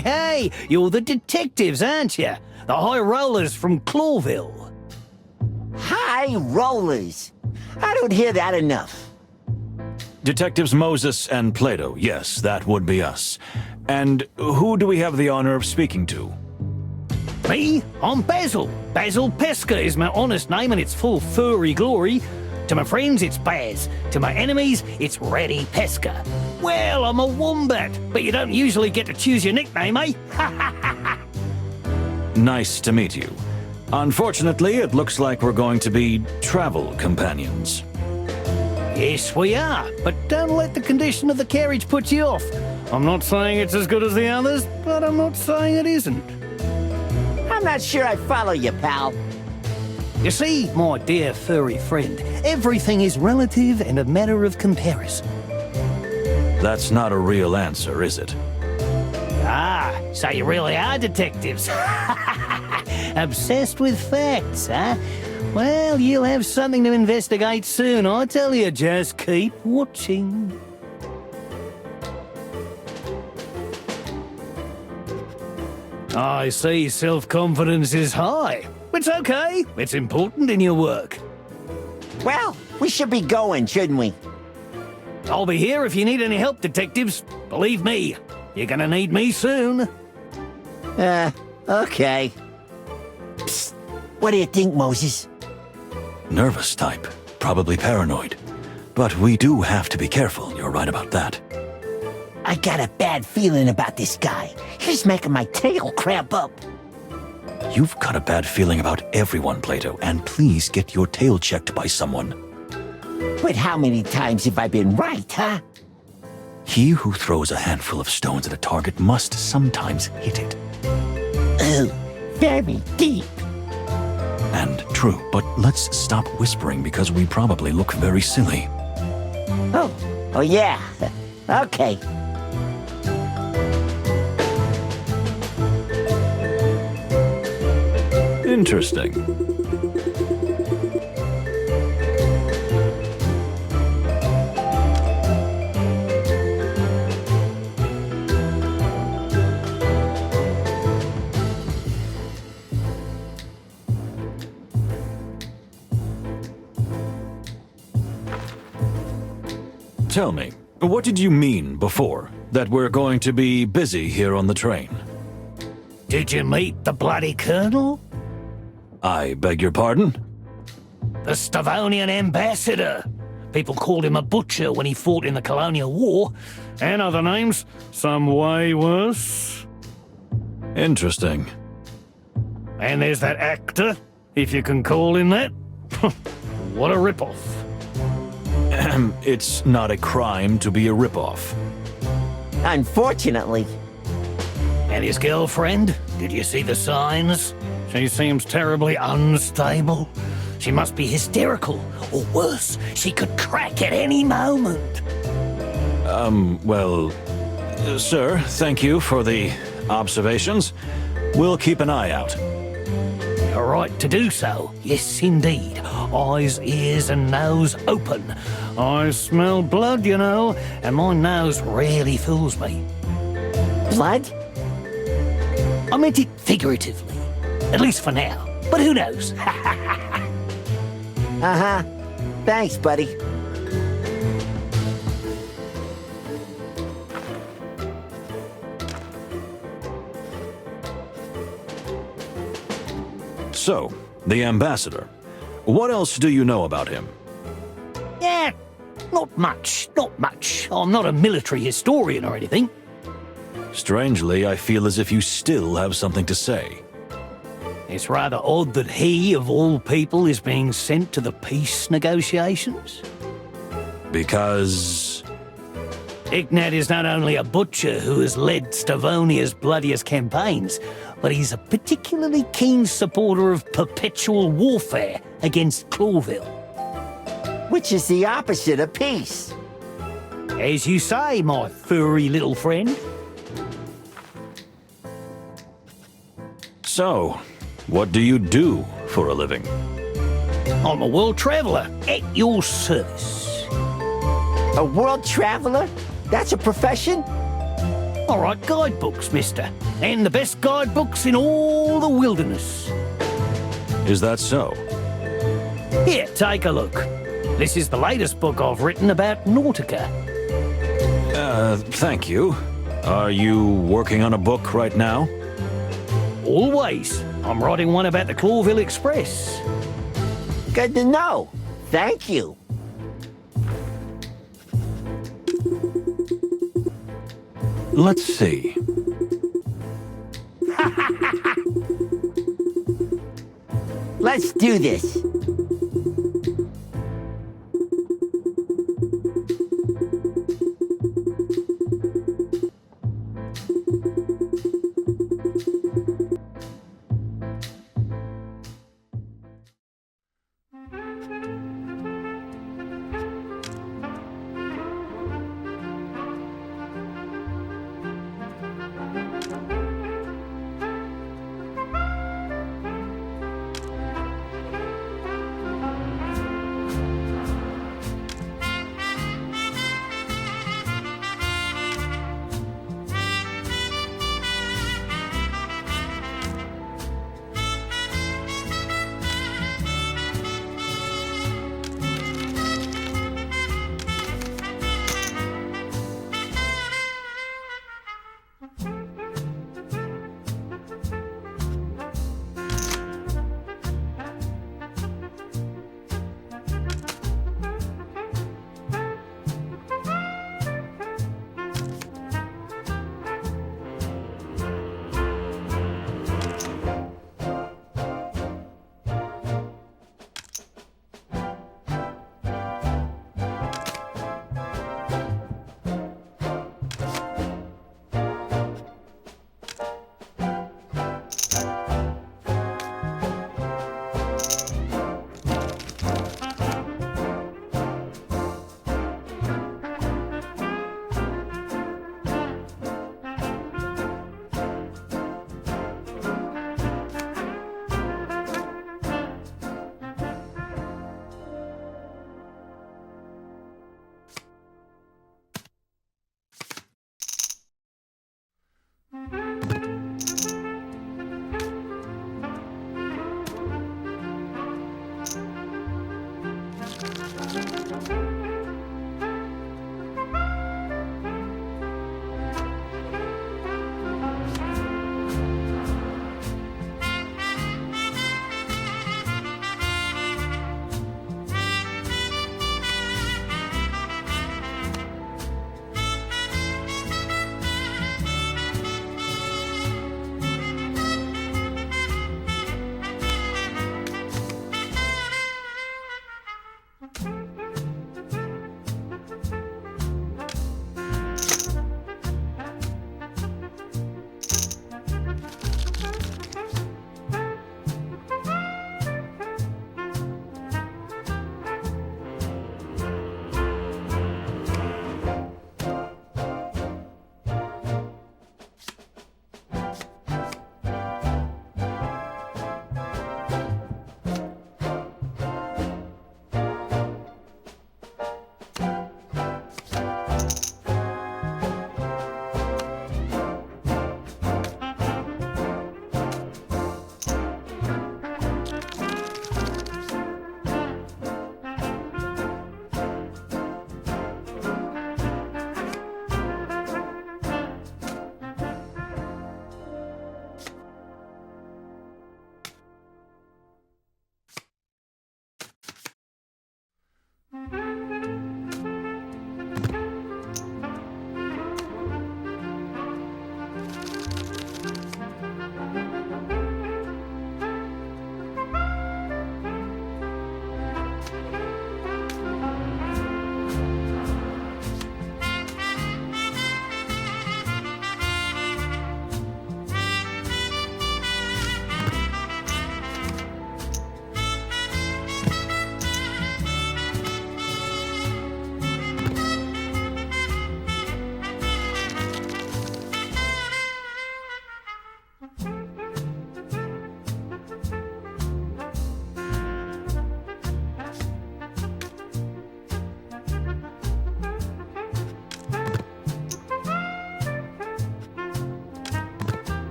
Hey, you're the detectives, aren't you? The high rollers from Clawville. High rollers. I don't hear that enough. Detectives Moses and Plato, yes, that would be us. And who do we have the honor of speaking to? Me? I'm Basil. Basil Pesca is my honest name and its full furry glory. To my friends, it's Baz. To my enemies, it's Reddy Pesca. Well, I'm a wombat, but you don't usually get to choose your nickname, eh? Nice to meet you. Unfortunately, it looks like we're going to be travel companions. Yes, we are, but don't let the condition of the carriage put you off. I'm not saying it's as good as the others, but I'm not saying it isn't. I'm not sure I follow you, pal. You see, my dear furry friend, everything is relative and a matter of comparison. That's not a real answer, is it? Ah, so you really are detectives. Obsessed with facts, huh? Well, you'll have something to investigate soon, I tell you. Just keep watching. I see self-confidence is high. It's okay. It's important in your work. Well, we should be going, shouldn't we? I'll be here if you need any help, detectives. Believe me, you're gonna need me soon. Okay. Psst. What do you think, Moses? Nervous type, probably paranoid. But we do have to be careful, you're right about that. I got a bad feeling about this guy. He's making my tail cramp up. You've got a bad feeling about everyone, Plato, and please get your tail checked by someone. But how many times have I been right, huh? He who throws a handful of stones at a target must sometimes hit it. Oh, very deep. And true, but let's stop whispering because we probably look very silly. Oh yeah. Okay. Interesting. Tell me, what did you mean before? That we're going to be busy here on the train? Did you meet the bloody colonel? I beg your pardon? The Stavonian ambassador. People called him a butcher when he fought in the Colonial War, and other names, some way worse. Interesting. And there's that actor, if you can call him that. What a ripoff. It's not a crime to be a ripoff. Unfortunately. And his girlfriend? Did you see the signs? She seems terribly unstable. She must be hysterical, or worse, she could crack at any moment. Well, sir, thank you for the observations. We'll keep an eye out. You're right to do so. Yes, indeed. Eyes, ears, and nose open. I smell blood, you know, and my nose rarely fools me. Blood? I meant it figuratively. At least for now. But who knows? Uh-huh. Thanks, buddy. So, the ambassador. What else do you know about him? Yeah, not much. I'm not a military historian or anything. Strangely, I feel as if you still have something to say. It's rather odd that he, of all people, is being sent to the peace negotiations. Because... Ignat is not only a butcher who has led Stavonia's bloodiest campaigns, but he's a particularly keen supporter of perpetual warfare against Clawville. Which is the opposite of peace. As you say, my furry little friend. So, what do you do for a living? I'm a world traveller, at your service. A world traveler? That's a profession? I write guidebooks, mister. And the best guidebooks in all the wilderness. Is that so? Here, take a look. This is the latest book I've written about Nautica. Thank you. Are you working on a book right now? Always. I'm writing one about the Clawville Express. Good to know. Thank you. Let's see. Let's do this.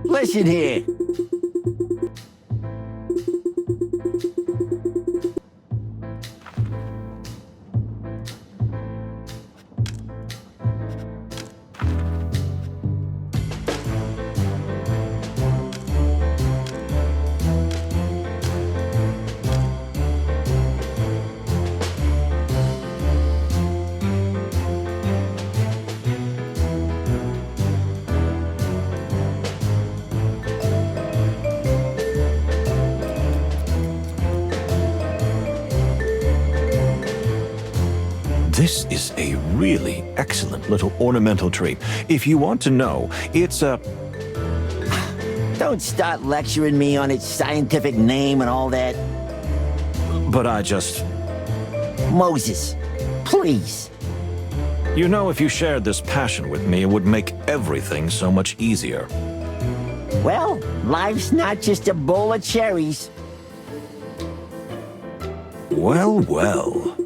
Listen here. This is a really excellent little ornamental tree. If you want to know, it's a... Don't start lecturing me on its scientific name and all that. But I just... Moses, please. You know, if you shared this passion with me, it would make everything so much easier. Well, life's not just a bowl of cherries. Well, well.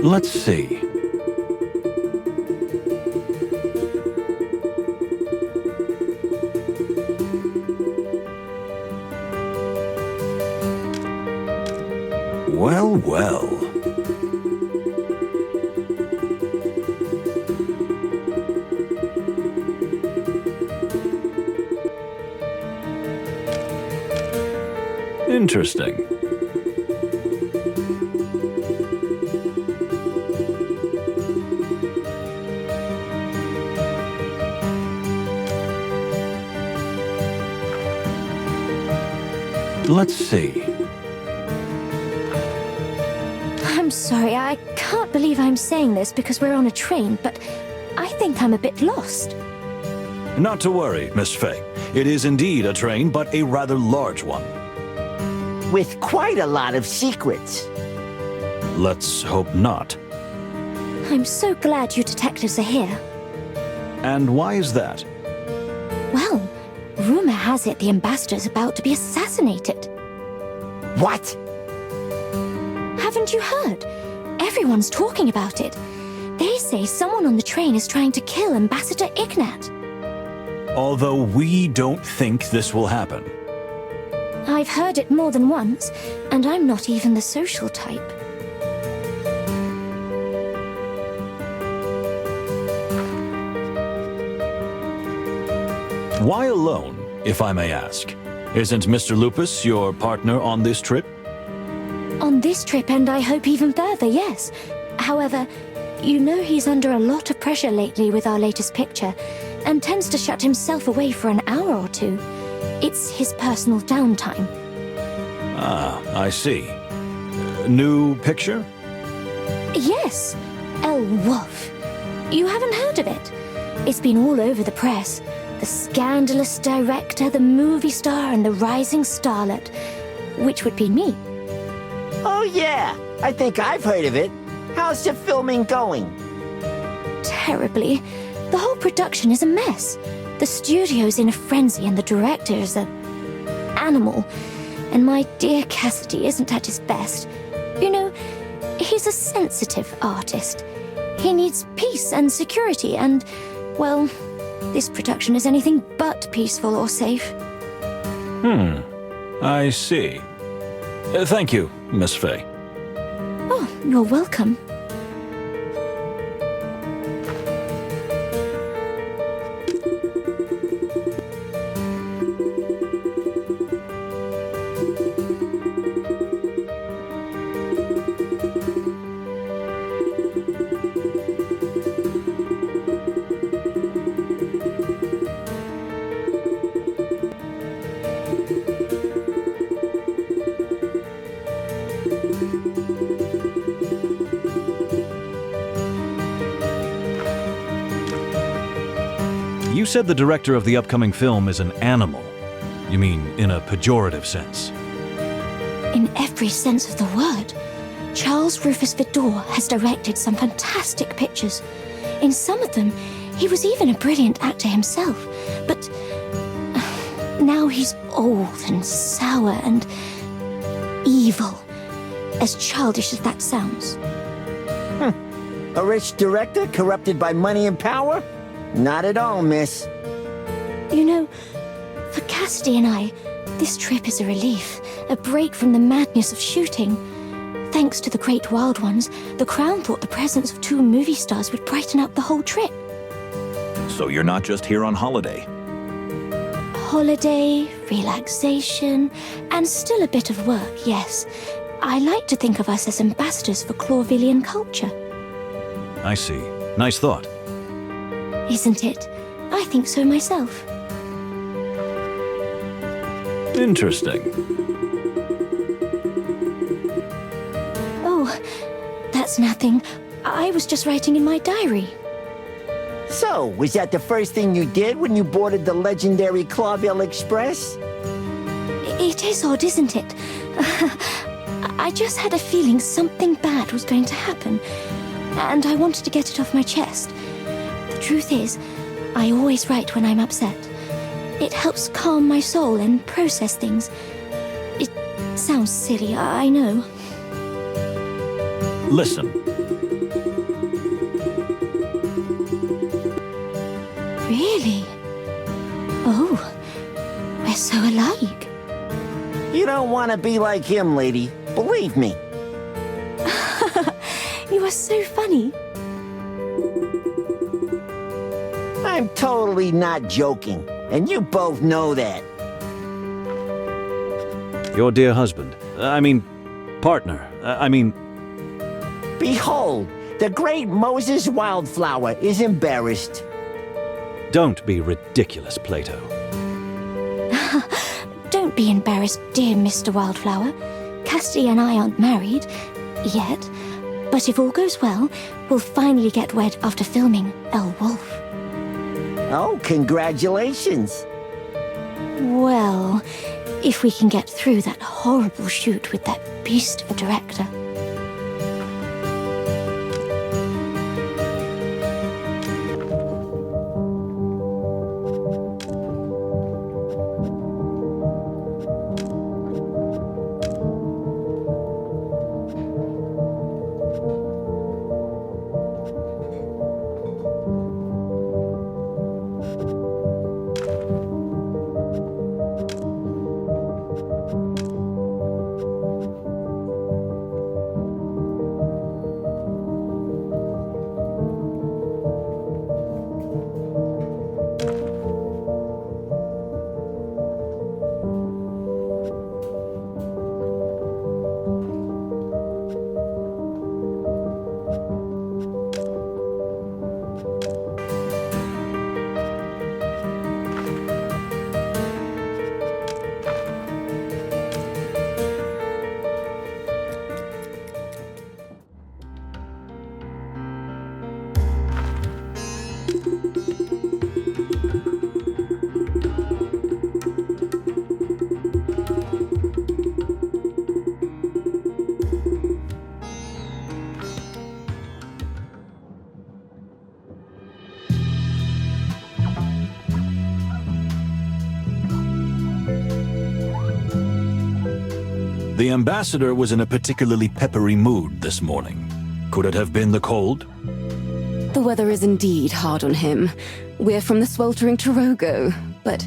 Let's see. Well, well. Interesting. Let's see. I'm sorry, I can't believe I'm saying this because we're on a train, but I think I'm a bit lost. Not to worry, Miss Fay. It is indeed a train, but a rather large one. With quite a lot of secrets. Let's hope not. I'm so glad you detectives are here. And why is that? Well, rumor has it the ambassador's about to be assassinated. What? Haven't you heard? Everyone's talking about it. They say someone on the train is trying to kill Ambassador Ignat. Although we don't think this will happen. I've heard it more than once, and I'm not even the social type. Why alone, if I may ask? Isn't Mr. Lupus your partner on this trip? On this trip, and I hope even further, yes. However, you know he's under a lot of pressure lately with our latest picture, and tends to shut himself away for an hour or two. It's his personal downtime. Ah, I see. New picture? Yes, El Wolf. You haven't heard of it? It's been all over the press. The scandalous director, the movie star, and the rising starlet, which would be me. Oh yeah, I think I've heard of it. How's the filming going? Terribly. The whole production is a mess. The studio's in a frenzy and the director is an animal. And my dear Cassidy isn't at his best. You know, he's a sensitive artist. He needs peace and security and, well, this production is anything but peaceful or safe. I see. Thank you, Miss Fay. Oh, you're welcome. You said the director of the upcoming film is an animal. You mean in a pejorative sense? In every sense of the word. Charles Rufus Vidor has directed some fantastic pictures. In some of them, he was even a brilliant actor himself. But now he's old and sour and evil. As childish as that sounds. A rich director corrupted by money and power? Not at all, miss. You know, for Cassidy and I, this trip is a relief, a break from the madness of shooting. Thanks to the Great Wild Ones, the Crown thought the presence of 2 movie stars would brighten up the whole trip. So you're not just here on holiday? Holiday, relaxation, and still a bit of work, yes. I like to think of us as ambassadors for Clawvillian culture. I see. Nice thought. Isn't it? I think so myself. Interesting. Oh, that's nothing. I was just writing in my diary. So, was that the first thing you did when you boarded the legendary Clawville Express? It is odd, isn't it? I just had a feeling something bad was going to happen, and I wanted to get it off my chest. The truth is, I always write when I'm upset. It helps calm my soul and process things. It sounds silly, I know. Listen. Really? Oh, we're so alike. You don't want to be like him, lady. Believe me. You are so funny. I'm totally not joking, and you both know that. Your dear husband. Partner. Behold, the great Moses Wildflower is Don't be ridiculous, Plato. Don't be embarrassed, dear Mr. Wildflower. Cassidy and I aren't married yet, but if all goes well, we'll finally get wed after filming El Wolf. Oh, congratulations. Well, if we can get through that horrible shoot with that beast of a director. The ambassador was in a particularly peppery mood this morning. Could it have been the cold? The weather is indeed hard on him. We're from the sweltering Torogo, but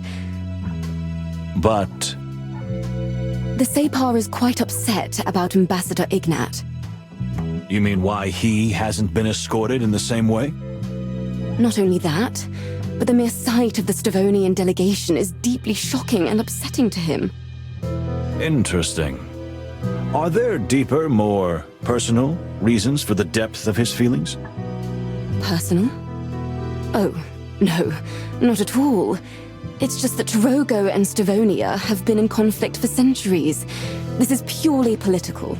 But the Separ is quite upset about Ambassador Ignat. you mean why he hasn't been escorted in the same way? Not only that, but the mere sight of the Stavonian delegation is deeply shocking and upsetting to him. Interesting. Are there deeper, more personal reasons for the depth of his feelings? Personal? Oh, no, not at all. It's just that Torogo and Stavonia have been in conflict for centuries. This is purely political.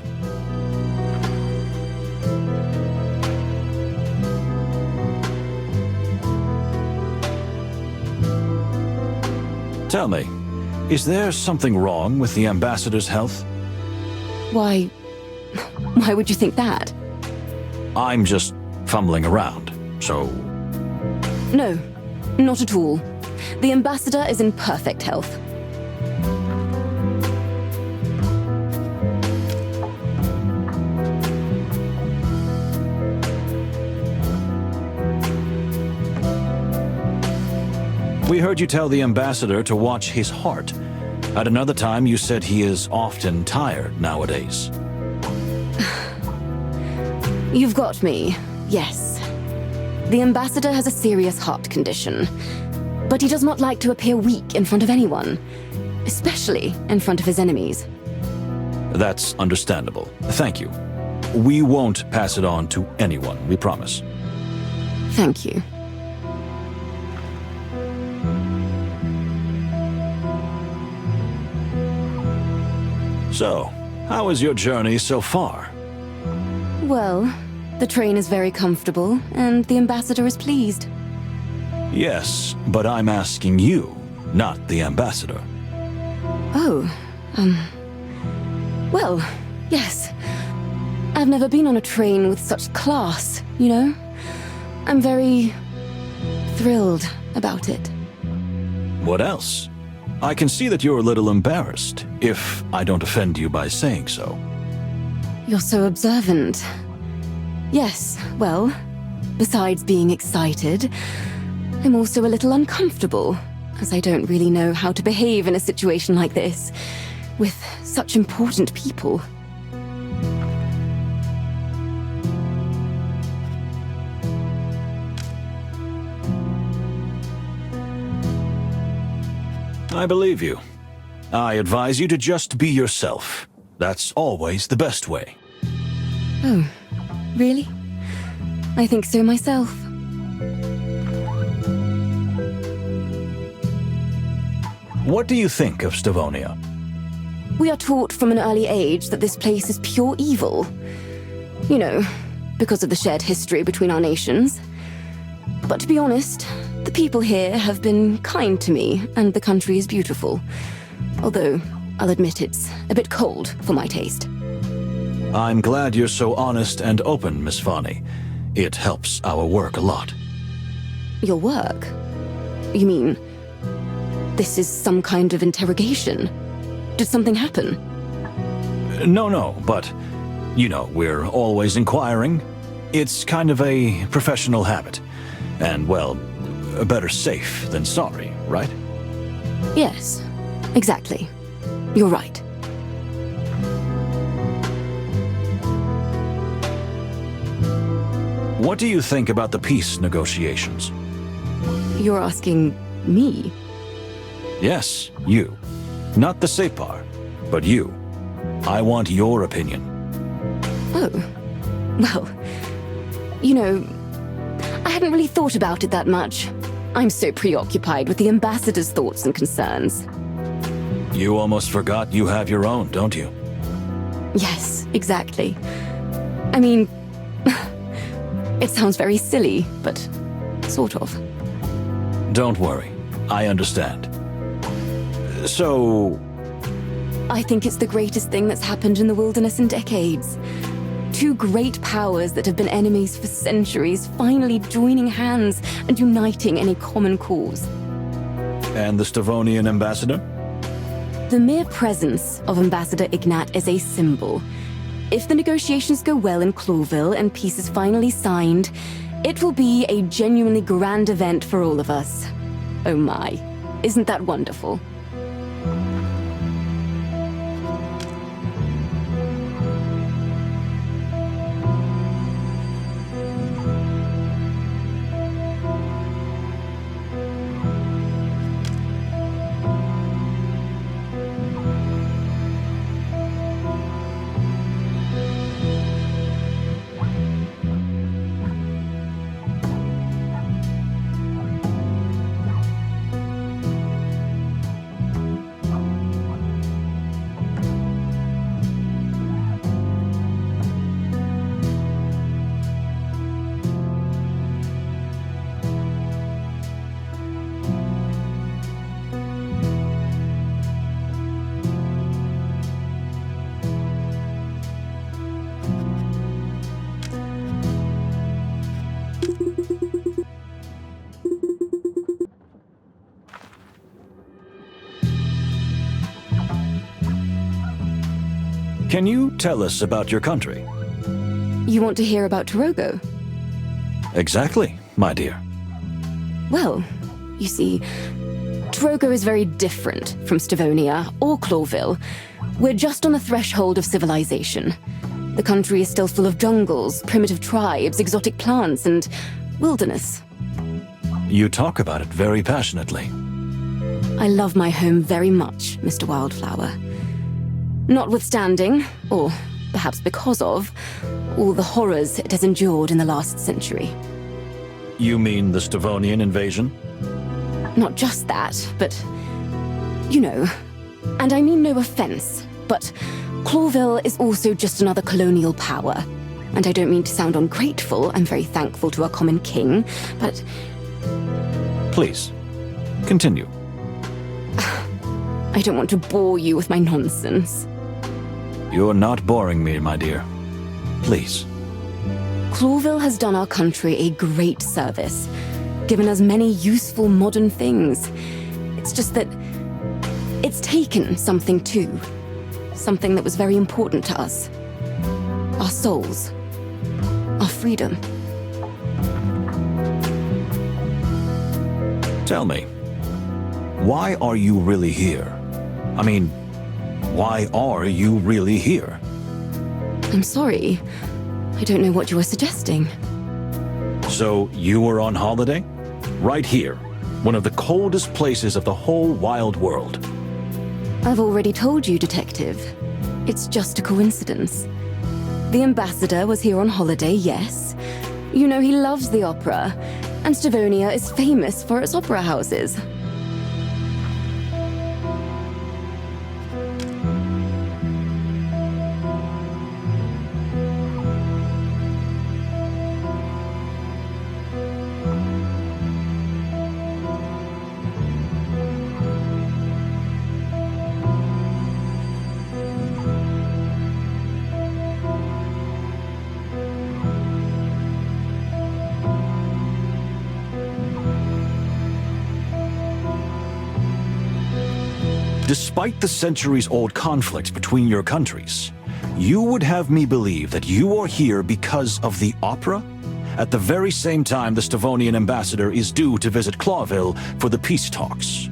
Tell me, is there something wrong with the ambassador's health? Why would you think that? I'm just fumbling around, so... No, not at all. The ambassador is in perfect health. We heard you tell the ambassador to watch his heart. At another time, you said he is often tired nowadays. You've got me, yes. The ambassador has a serious heart condition, but he does not like to appear weak in front of anyone, especially in front of his enemies. That's understandable. Thank you. We won't pass it on to anyone, we promise. Thank you. So, how is your journey so far? Well, the train is very comfortable, and the ambassador is pleased. Yes, but I'm asking you, not the ambassador. Oh, well, yes. I've never been on a train with such class, you know? I'm very thrilled about it. What else? I can see that you're a little embarrassed, if I don't offend you by saying so. You're so observant. Yes, well, besides being excited, I'm also a little uncomfortable, as I don't really know how to behave in a situation like this, with such important people. I believe you. I advise you to just be yourself. That's always the best way. Oh, really? I think so myself. What do you think of Stavonia? We are taught from an early age that this place is pure evil. You know, because of the shared history between our nations. But to be honest, the people here have been kind to me, and the country is beautiful. Although, I'll admit it's a bit cold for my taste. I'm glad you're so honest and open, Miss Fani. It helps our work a lot. Your work? You mean, this is some kind of interrogation? Did something happen? No, but, you know, we're always inquiring. It's kind of a professional habit. And, well, better safe than sorry, right? Yes, exactly. You're right. What do you think about the peace negotiations? You're asking me? Yes, you. Not the Separ, but you. I want your opinion. Oh. Well, you know, I hadn't really thought about it that much. I'm so preoccupied with the ambassador's thoughts and concerns. You almost forgot you have your own, don't you? Yes, exactly. I mean, it sounds very silly, but sort of. Don't worry. I understand. So... I think it's the greatest thing that's happened in the wilderness in decades. Two great powers that have been enemies for centuries finally joining hands and uniting in a common cause. And the Stavonian ambassador? The mere presence of Ambassador Ignat is a symbol. If the negotiations go well in Clawville and peace is finally signed, it will be a genuinely grand event for all of us. Oh my, isn't that wonderful? Can you tell us about your country? You want to hear about Torogo? Exactly, my dear. Well, you see, Torogo is very different from Stavonia or Clawville. We're just on the threshold of civilization. The country is still full of jungles, primitive tribes, exotic plants, and wilderness. You talk about it very passionately. I love my home very much, Mr. Wildflower. Notwithstanding, or perhaps because of, all the horrors it has endured in the last century. You mean the Stavonian invasion? Not just that, but, you know, and I mean no offense, but Clawville is also just another colonial power. And I don't mean to sound ungrateful, I'm very thankful to our common king, but... Please, continue. I don't want to bore you with my nonsense. You're not boring me, my dear. Please. Clawville has done our country a great service, given us many useful modern things. It's just that it's taken something too. Something that was very important to us. Our souls. Our freedom. Tell me, why are you really here? I mean, why are you really here? I'm sorry. I don't know what you were suggesting. So you were on holiday? Right here, one of the coldest places of the whole wild world. I've already told you, Detective. It's just a coincidence. The ambassador was here on holiday, yes. You know he loves the opera, and Stavonia is famous for its opera houses. Despite the centuries-old conflicts between your countries, you would have me believe that you are here because of the opera? At the very same time the Stavonian ambassador is due to visit Clawville for the peace talks.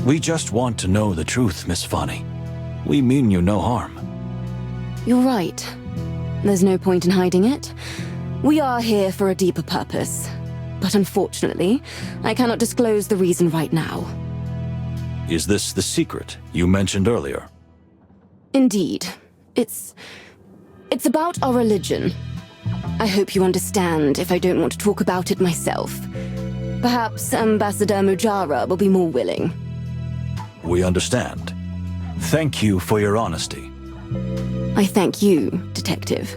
We just want to know the truth, Miss Fanny. We mean you no harm. You're right. There's no point in hiding it. We are here for a deeper purpose. But unfortunately, I cannot disclose the reason right now. Is this the secret you mentioned earlier? Indeed. It's about our religion. I hope you understand if I don't want to talk about it myself. Perhaps Ambassador Mujara will be more willing. We understand. Thank you for your honesty. I thank you, Detective.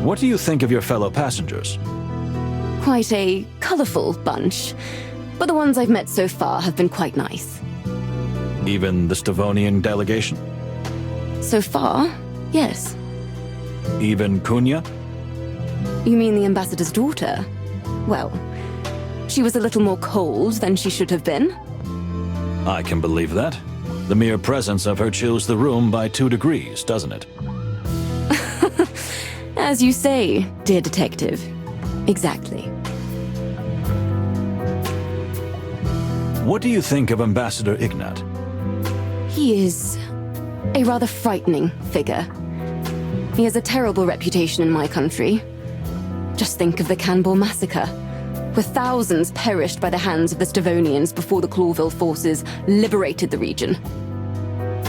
What do you think of your fellow passengers? Quite a colorful bunch, but the ones I've met so far have been quite nice. Even the Stavonian delegation? So far, yes. Even Kunya? You mean the ambassador's daughter? Well, she was a little more cold than she should have been. I can believe that. The mere presence of her chills the room by 2 degrees, doesn't it? As you say, dear detective. Exactly. What do you think of Ambassador Ignat? He is a rather frightening figure. He has a terrible reputation in my country. Just think of the Canbor massacre, where thousands perished by the hands of the Stavonians before the Clawville forces liberated the region.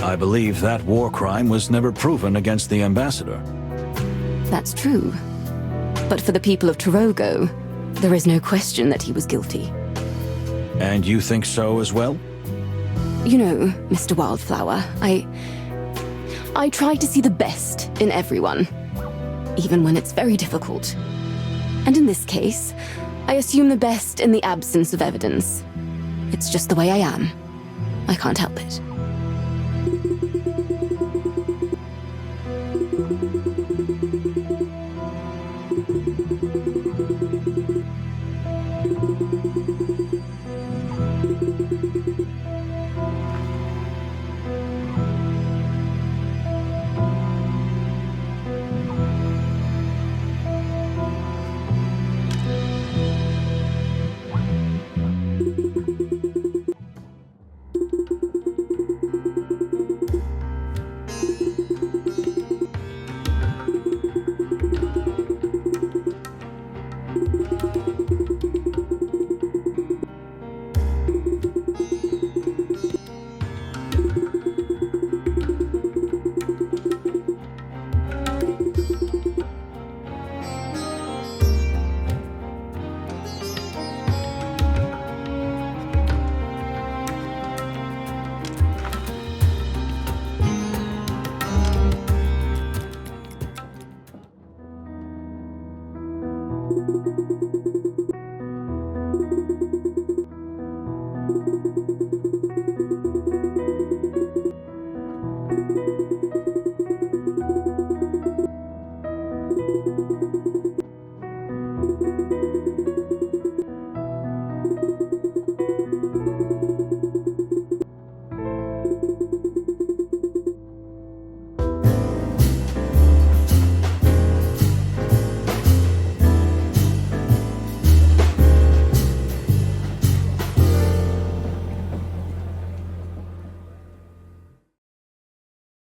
I believe that war crime was never proven against the ambassador. That's true. But for the people of Torogo, there is no question that he was guilty. And you think so as well? You know, Mr. Wildflower, I try to see the best in everyone, even when it's very difficult. And in this case, I assume the best in the absence of evidence. It's just the way I am. I can't help it.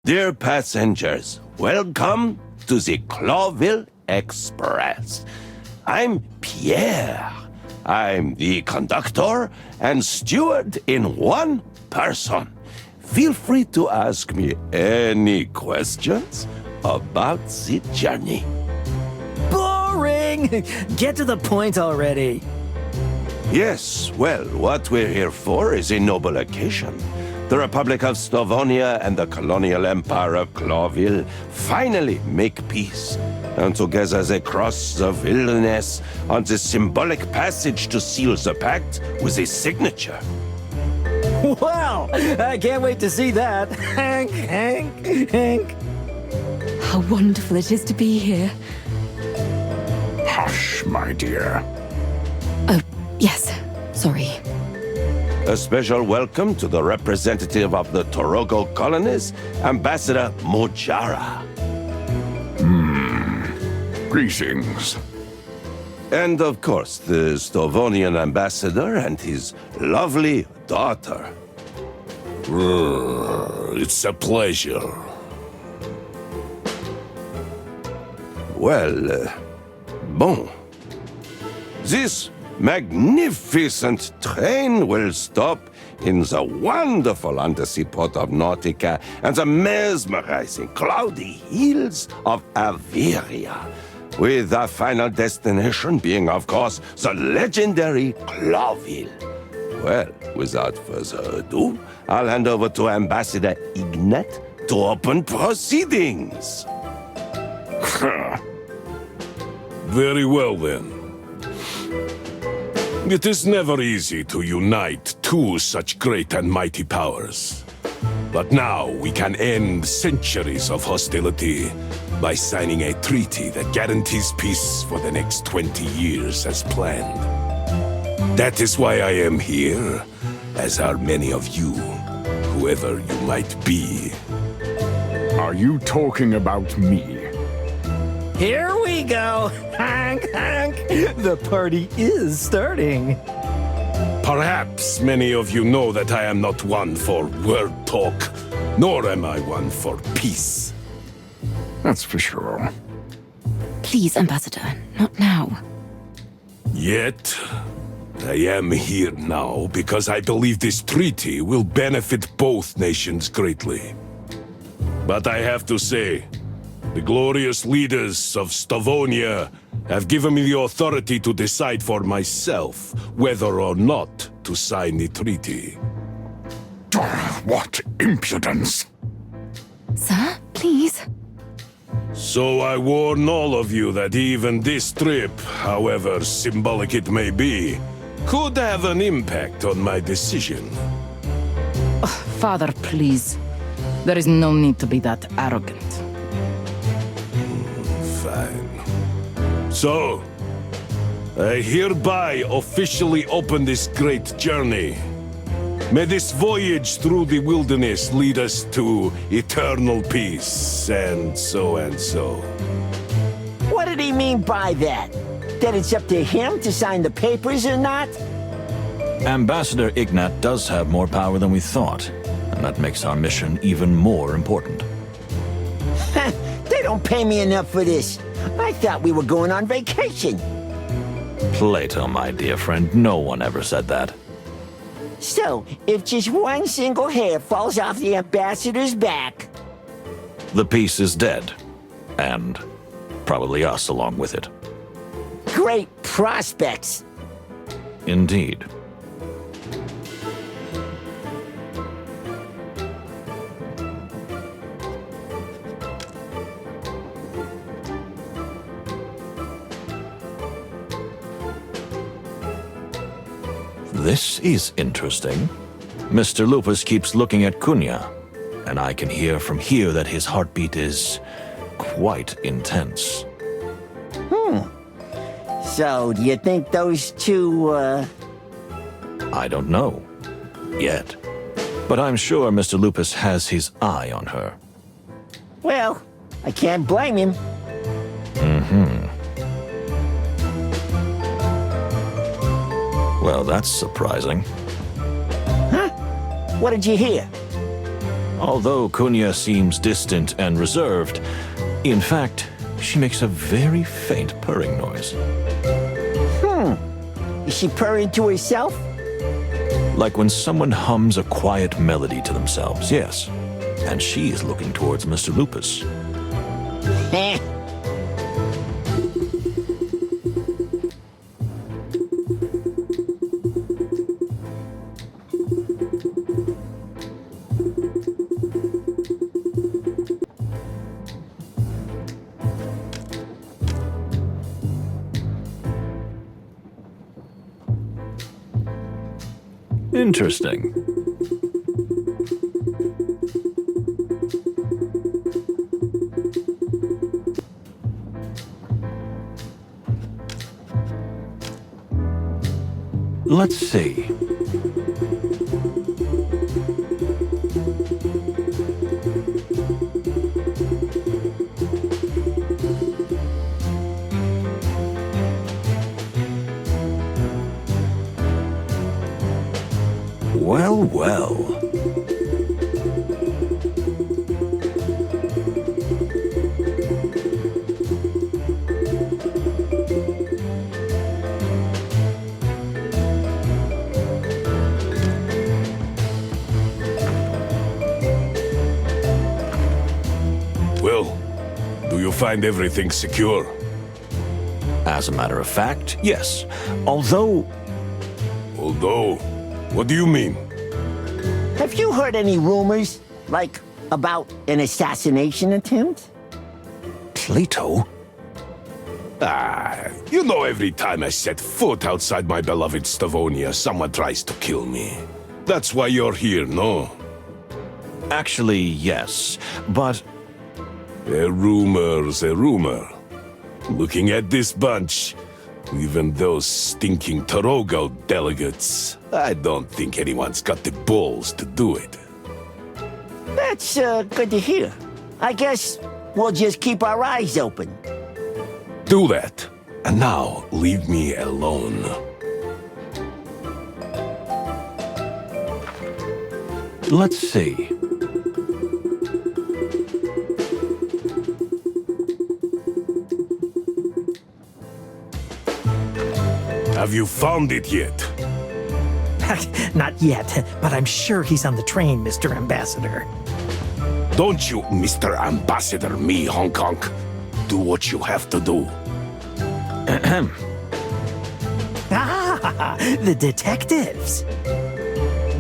Dear passengers, welcome to the Clawville Express. I'm Pierre. I'm the conductor and steward in one person. Feel free to ask me any questions about the journey. Boring! Get to the point already. Yes, well, what we're here for is a noble occasion. the Republic of Stavonia and the colonial empire of Clawville finally make peace, and together they cross the wilderness on the symbolic passage to seal the pact with his signature. Well, I can't wait to see that. Hank. How wonderful it is to be here. Hush, my dear. Oh, yes. Sorry. A special welcome to the representative of the Torogo colonies, Ambassador Mojara. Greetings. And of course, the Stavonian ambassador and his lovely daughter. It's a pleasure. Well, bon. This magnificent train will stop in the wonderful undersea port of Nautica and the mesmerizing cloudy hills of Averia, with the final destination being, of course, the legendary Clawville. Well, without further ado, I'll hand over to Ambassador Ignat to open proceedings. Very well, then. It is never easy to unite two such great and mighty powers. But now we can end centuries of hostility by signing a treaty that guarantees peace for the next 20 years as planned. That is why I am here, as are many of you, whoever you might be. Are you talking about me? Here we go. Hank. The party is starting. Perhaps many of you know that I am not one for word talk, nor am I one for peace. That's for sure. Please, Ambassador, not now. Yet, I am here now because I believe this treaty will benefit both nations greatly. But I have to say, the glorious leaders of Stavonia have given me the authority to decide for myself whether or not to sign the treaty. What impudence! Sir, please. So I warn all of you that even this trip, however symbolic it may be, could have an impact on my decision. Father, please. There is no need to be that arrogant. Fine. So, I hereby officially open this great journey. May this voyage through the wilderness lead us to eternal peace, and so and so. What did he mean by that? That it's up to him to sign the papers or not? Ambassador Ignat does have more power than we thought, and that makes our mission even more important. They don't pay me enough for this. I thought we were going on vacation. Plato, my dear friend, no one ever said that. So, if just one single hair falls off the ambassador's back... The peace is dead, and probably us along with it. Great prospects. Indeed. This is interesting. Mr. Lupus keeps looking at Cunha, and I can hear from here that his heartbeat is quite intense. So, do you think those two, I don't know. Yet. But I'm sure Mr. Lupus has his eye on her. Well, I can't blame him. Well, that's surprising. Huh? What did you hear? Although Cunha seems distant and reserved, in fact, she makes a very faint purring noise. Is she purring to herself? Like when someone hums a quiet melody to themselves, yes. And she is looking towards Mr. Lupus. Heh. Interesting. Let's see. Well, well. Well, do you find everything secure? As a matter of fact, yes. Although, what do you mean? Have you heard any rumors, like about an assassination attempt? Plato? You know every time I set foot outside my beloved Stavonia, someone tries to kill me. That's why you're here, no? Actually, yes. But A rumor's a rumor. Looking at this bunch, even those stinking Torogo delegates, I don't think anyone's got the balls to do it. That's good to hear. I guess we'll just keep our eyes open. Do that. And now, leave me alone. let's see. Have you found it yet? Not yet, but I'm sure he's on the train, Mr. Ambassador. Don't you, Mr. Ambassador, me, Hong Kong. Do what you have to do. Ah, the detectives.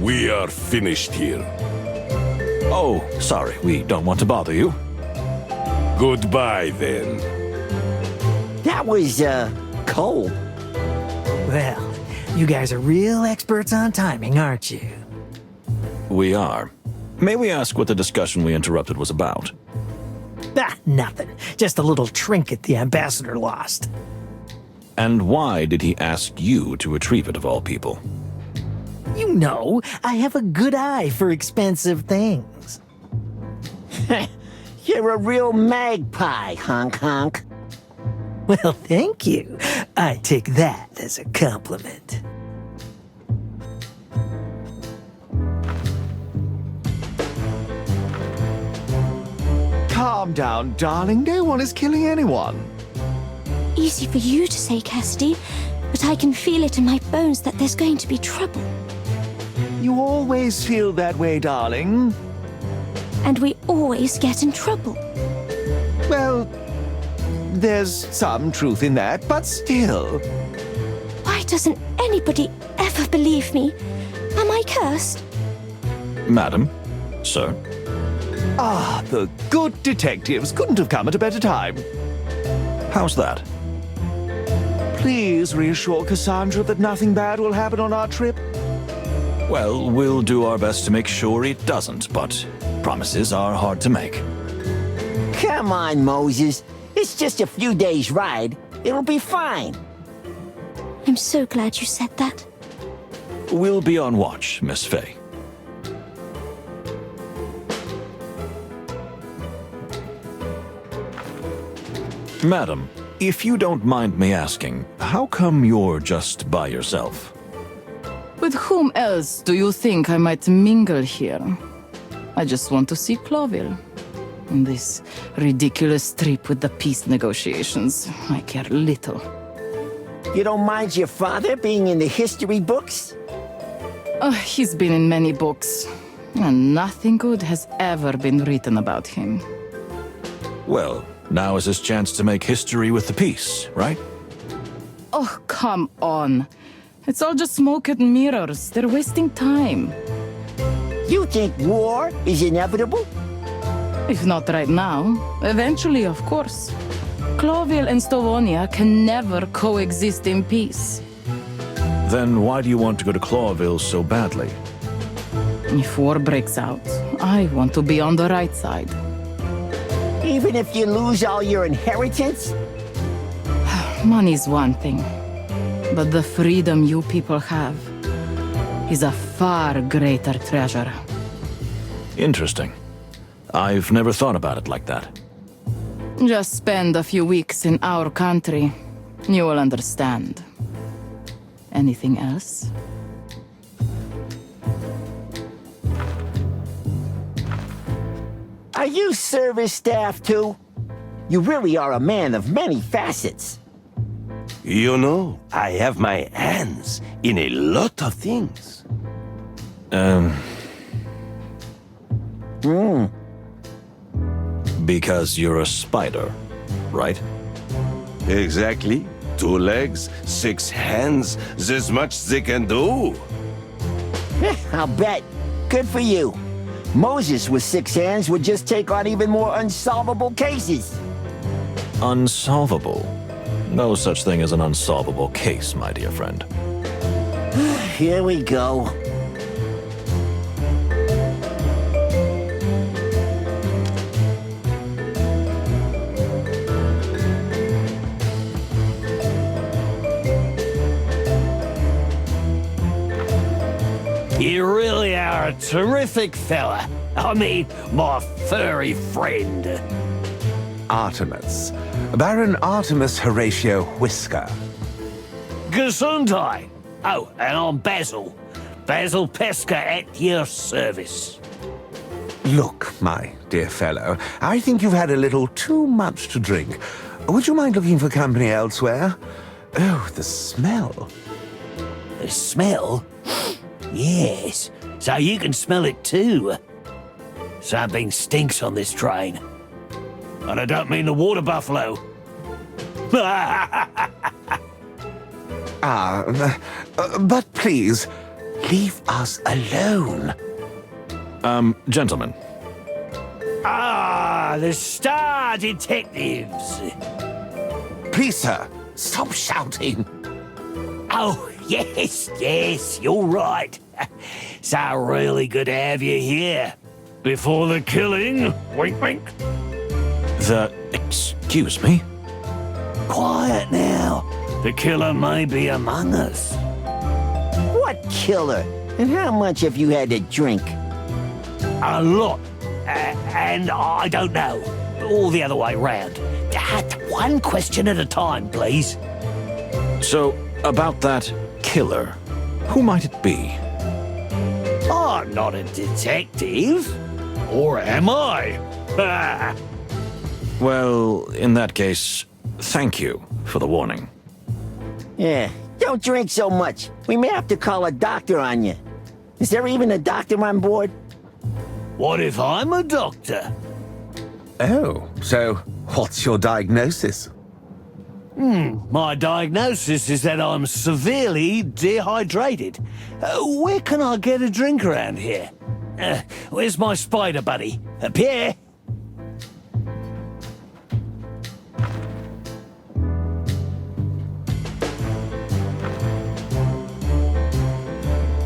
We are finished here. Oh, sorry, we don't want to bother you. Goodbye, then. That was, cold. Well, you guys are real experts on timing, aren't you? We are. May we ask what the discussion we interrupted was about? Ah, nothing. Just a little trinket the ambassador lost. And why did he ask you to retrieve it, of all people? You know, I have a good eye for expensive things. You're a real magpie, honk honk. Well, thank you. I take that as a compliment. Calm down, darling. No one is killing anyone. Easy for you to say, Cassidy, but I can feel it in my bones that there's going to be trouble. You always feel that way, darling. And we always get in trouble. Well, there's some truth in that, but still. Why doesn't anybody ever believe me? Am I cursed? Madam? Sir? Ah, the good detectives couldn't have come at a better time. How's that? Please reassure Cassandra that nothing bad will happen on our trip. Well, we'll do our best to make sure it doesn't, but promises are hard to make. Come on, Moses. It's just a few days' ride. It'll be fine. I'm so glad you said that. We'll be on watch, Miss Fay. Madam, if you don't mind me asking, how come you're just by yourself? With whom else do you think I might mingle here? I just want to see Clawville. This ridiculous trip with the peace negotiations, I care little. You don't mind your father being in the history books? He's been in many books, and nothing good has ever been written about him. Well, now is his chance to make history with the peace, right? Oh, come on. It's all just smoke and mirrors. They're wasting time. You think war is inevitable? If not right now, eventually, of course. Clawville and Stavonia can never coexist in peace. Then why do you want to go to Clawville so badly? If war breaks out, I want to be on the right side. Even if you lose all your inheritance? Money's one thing, but the freedom you people have is a far greater treasure. Interesting. I've never thought about it like that. Just spend a few weeks in our country. You will understand. Anything else? Are you service staff too? You really are a man of many facets. You know, I have my hands in a lot of things. Because you're a spider, right? Exactly. 2 legs, 6 hands, this much they can do. I'll bet. Good for you. Moses with 6 hands would just take on even more unsolvable cases. Unsolvable? No such thing as an unsolvable case, my dear friend. Here we go. You really are a terrific fella. I mean, my furry friend. Artemis. Baron Artemis Horatio Whisker. Gesundheit. Oh, and I'm Basil. Basil Pesca at your service. Look, my dear fellow, I think you've had a little too much to drink. Would you mind looking for company elsewhere? Oh, the smell. The smell? Yes. So you can smell it too. Something stinks on this train. And I don't mean the water buffalo. But please, leave us alone. Gentlemen. Ah, the Star Detectives. Please, sir, stop shouting. Oh, yes, you're right. So really good to have you here. Before the killing, wink, wink. Excuse me? Quiet now. The killer may be among us. What killer? And how much have you had to drink? A lot. And I don't know. Or the other way round. One question at a time, please. So, about that killer, who might it be? I'm not a detective. Or am I? Well, in that case, thank you for the warning. Yeah, don't drink so much. We may have to call a doctor on you. Is there even a doctor on board? What if I'm a doctor? Oh, so what's your diagnosis? My diagnosis is that I'm severely dehydrated. Where can I get a drink around here? Where's my spider buddy? Pierre?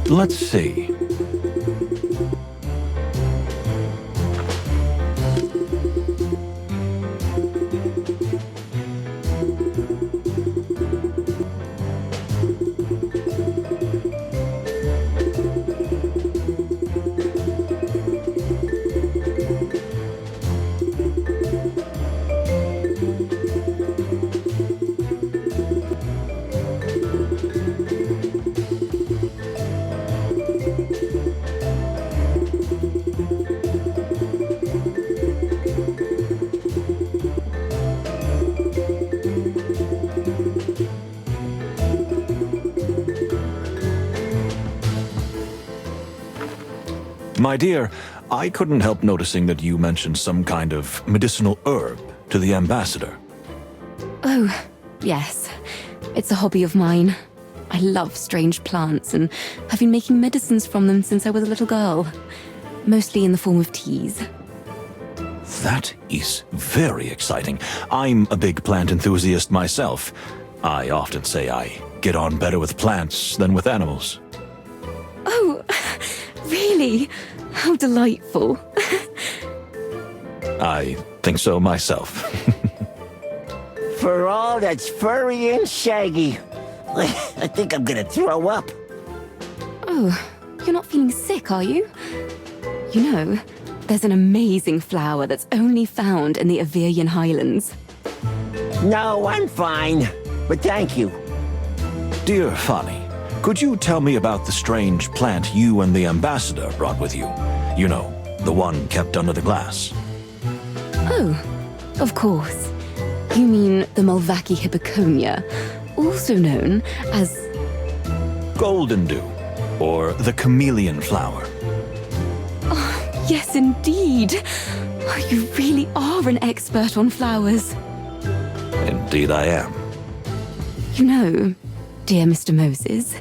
Let's see. My dear, I couldn't help noticing that you mentioned some kind of medicinal herb to the ambassador. Oh, yes. It's a hobby of mine. I love strange plants and have been making medicines from them since I was a little girl. Mostly in the form of teas. That is very exciting. I'm a big plant enthusiast myself. I often say I get on better with plants than with animals. Oh, really? How delightful. I think so myself. For all that's furry and shaggy, I think I'm gonna throw up. Oh, you're not feeling sick, are you? You know, there's an amazing flower that's only found in the Avirian Highlands. No, I'm fine. But thank you. Dear Fanny, could you tell me about the strange plant you and the ambassador brought with you? You know, the one kept under the glass. Oh, of course. You mean the Mulvaki hippoconia, also known as Golden dew, or the chameleon flower. Yes, indeed. Oh, you really are an expert on flowers. Indeed I am. You know, dear Mr. Moses,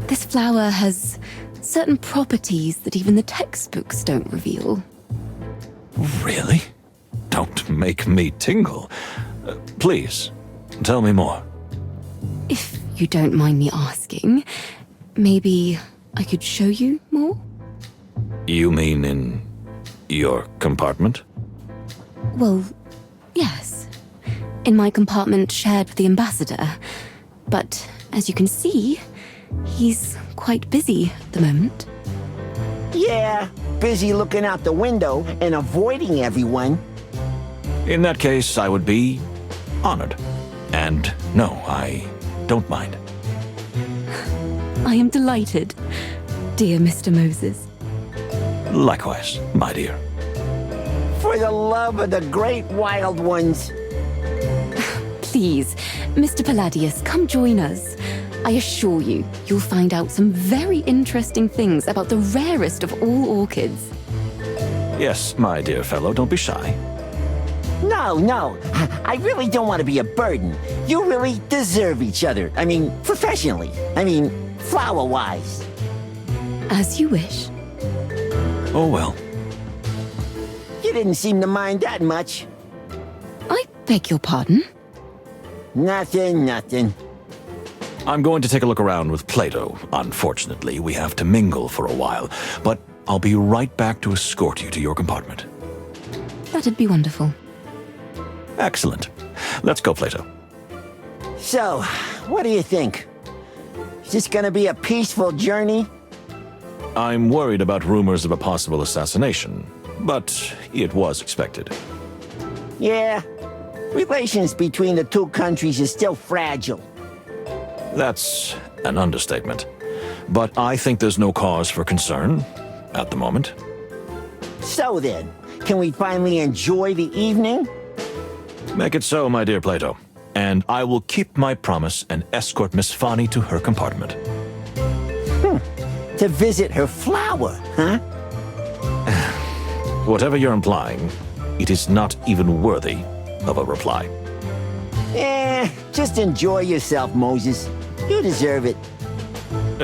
this flower has certain properties that even the textbooks don't reveal. Really? Don't make me tingle. Please, tell me more. If you don't mind me asking, maybe I could show you more? You mean in your compartment? Well, yes. In my compartment shared with the ambassador. But as you can see, he's quite busy at the moment. Yeah, busy looking out the window and avoiding everyone. In that case, I would be honored. And no, I don't mind. I am delighted, dear Mr. Moses. Likewise, my dear. For the love of the great wild ones. Please, Mr. Palladius, come join us. I assure you, you'll find out some very interesting things about the rarest of all orchids. Yes, my dear fellow, don't be shy. No, I really don't want to be a burden. You really deserve each other. I mean, professionally. I mean, flower-wise. As you wish. Oh, well. You didn't seem to mind that much. I beg your pardon? Nothing. I'm going to take a look around with Plato. Unfortunately, we have to mingle for a while, but I'll be right back to escort you to your compartment. That'd be wonderful. Excellent. Let's go, Plato. So, what do you think? Is this gonna be a peaceful journey? I'm worried about rumors of a possible assassination, but it was expected. Yeah, relations between the two countries is still fragile. That's an understatement. But I think there's no cause for concern at the moment. So then, can we finally enjoy the evening? Make it so, my dear Plato. And I will keep my promise and escort Miss Fanny to her compartment. To visit her flower, huh? Whatever you're implying, it is not even worthy of a reply. Just enjoy yourself, Moses. You deserve it.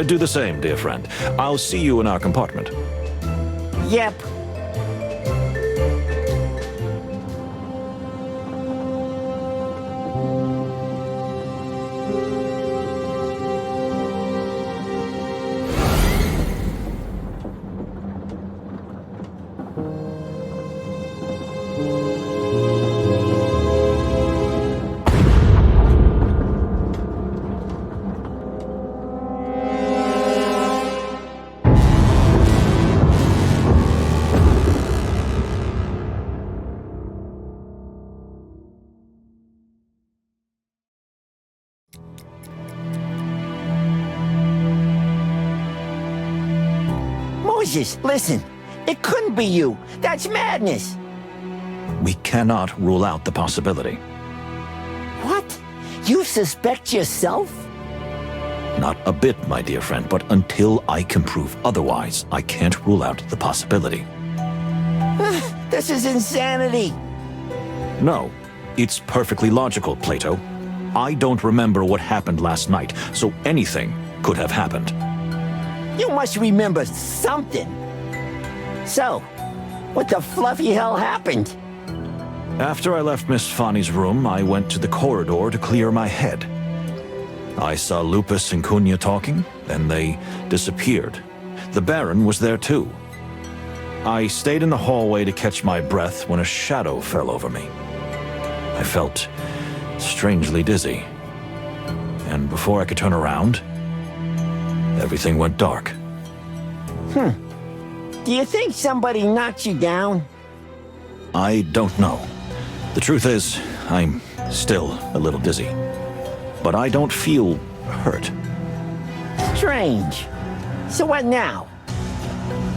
Do the same, dear friend. I'll see you in our compartment. Yep. Moses, listen. It couldn't be you. That's madness. We cannot rule out the possibility. What? You suspect yourself? Not a bit, my dear friend, but until I can prove otherwise, I can't rule out the possibility. This is insanity. No, it's perfectly logical, Plato. I don't remember what happened last night, so anything could have happened. You must remember something. So, what the fluffy hell happened? After I left Miss Fanny's room, I went to the corridor to clear my head. I saw Lupus and Cunha talking, then they disappeared. The Baron was there too. I stayed in the hallway to catch my breath when a shadow fell over me. I felt strangely dizzy. And before I could turn around, everything went dark. Do you think somebody knocked you down? I don't know. The truth is, I'm still a little dizzy. But I don't feel hurt. Strange. So what now?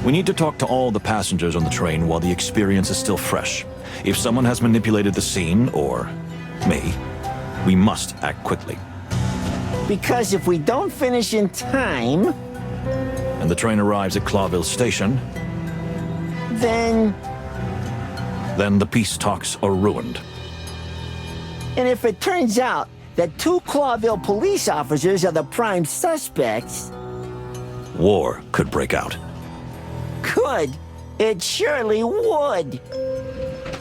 We need to talk to all the passengers on the train while the experience is still fresh. If someone has manipulated the scene, or me, we must act quickly. Because if we don't finish in time, And the train arrives at Clawville station, then the peace talks are ruined. And if it turns out that 2 Clawville police officers are the prime suspects, War could break out. could. It surely would.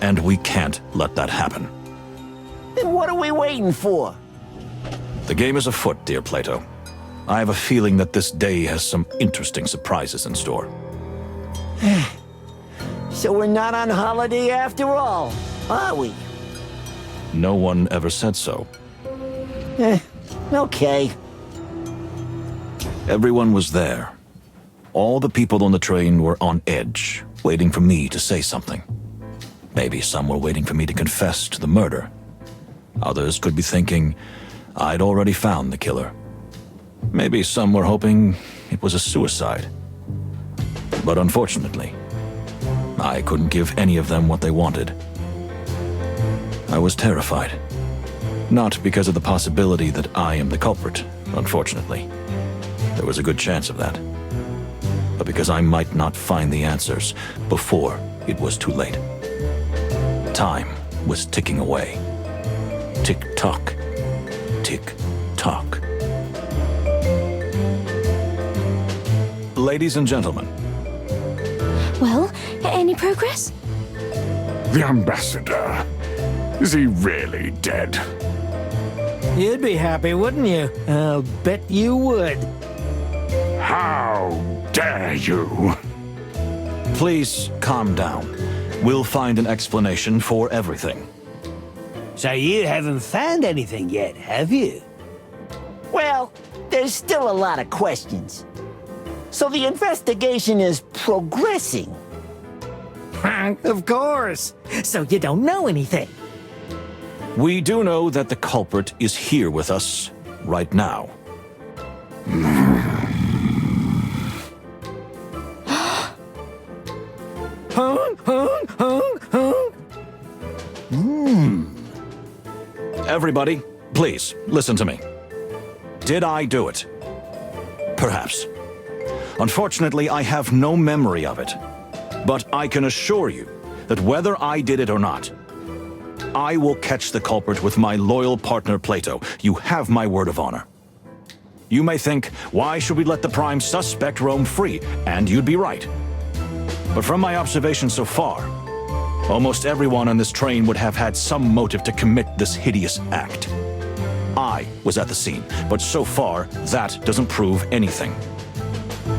And we can't let that happen. Then what are we waiting for? The game is afoot, dear Plato. I have a feeling that this day has some interesting surprises in store. So we're not on holiday after all, are we? No one ever said so. Okay. Everyone was there. All the people on the train were on edge, waiting for me to say something. Maybe some were waiting for me to confess to the murder. Others could be thinking I'd already found the killer. Maybe some were hoping it was a suicide. But unfortunately, I couldn't give any of them what they wanted. I was terrified. Not because of the possibility that I am the culprit, unfortunately. There was a good chance of that. But because I might not find the answers before it was too late. Time was ticking away. Tick-tock. Tick-tock. Ladies and gentlemen. Well, any progress? The ambassador. Is he really dead? You'd be happy, wouldn't you? I'll bet you would. How dare you? Please calm down. We'll find an explanation for everything. So you haven't found anything yet, have you? Well, there's still a lot of questions. So the investigation is progressing. Of course. So you don't know anything. We do know that the culprit is here with us right now. Everybody, please, listen to me. Did I do it? Perhaps. Unfortunately, I have no memory of it. But I can assure you that whether I did it or not, I will catch the culprit with my loyal partner Plato. You have my word of honor. You may think, why should we let the prime suspect roam free? And you'd be right. But from my observation so far, almost everyone on this train would have had some motive to commit this hideous act. I was at the scene, but so far, that doesn't prove anything.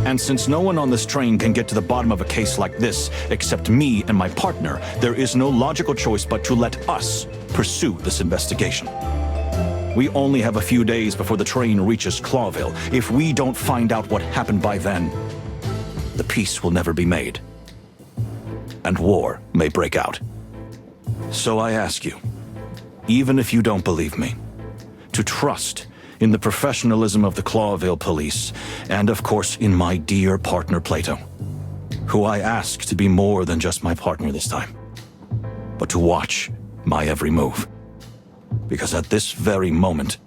And since no one on this train can get to the bottom of a case like this except me and my partner, there is no logical choice but to let us pursue this investigation. We only have a few days before the train reaches Clawville. If we don't find out what happened by then, the peace will never be made. And war may break out. So I ask you, even if you don't believe me, to trust in the professionalism of the Clawville police, and of course in my dear partner Plato, who I ask to be more than just my partner this time, but to watch my every move. Because at this very moment,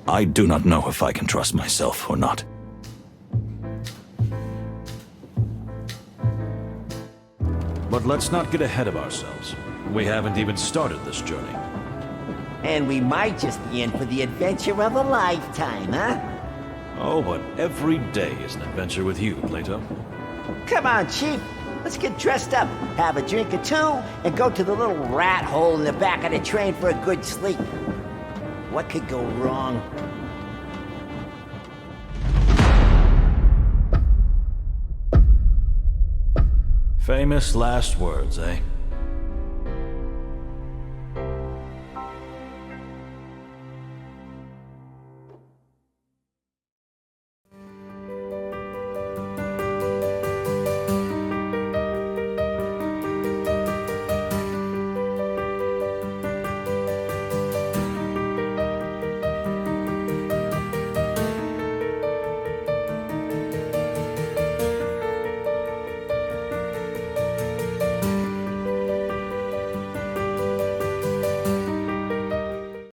I do not know if I can trust myself or not. But let's not get ahead of ourselves. We haven't even started this journey. And we might just be in for the adventure of a lifetime, huh? Oh, but every day is an adventure with you, Plato. Come on, Chief. Let's get dressed up, have a drink or two, and go to the little rat hole in the back of the train for a good sleep. What could go wrong? Famous last words, eh?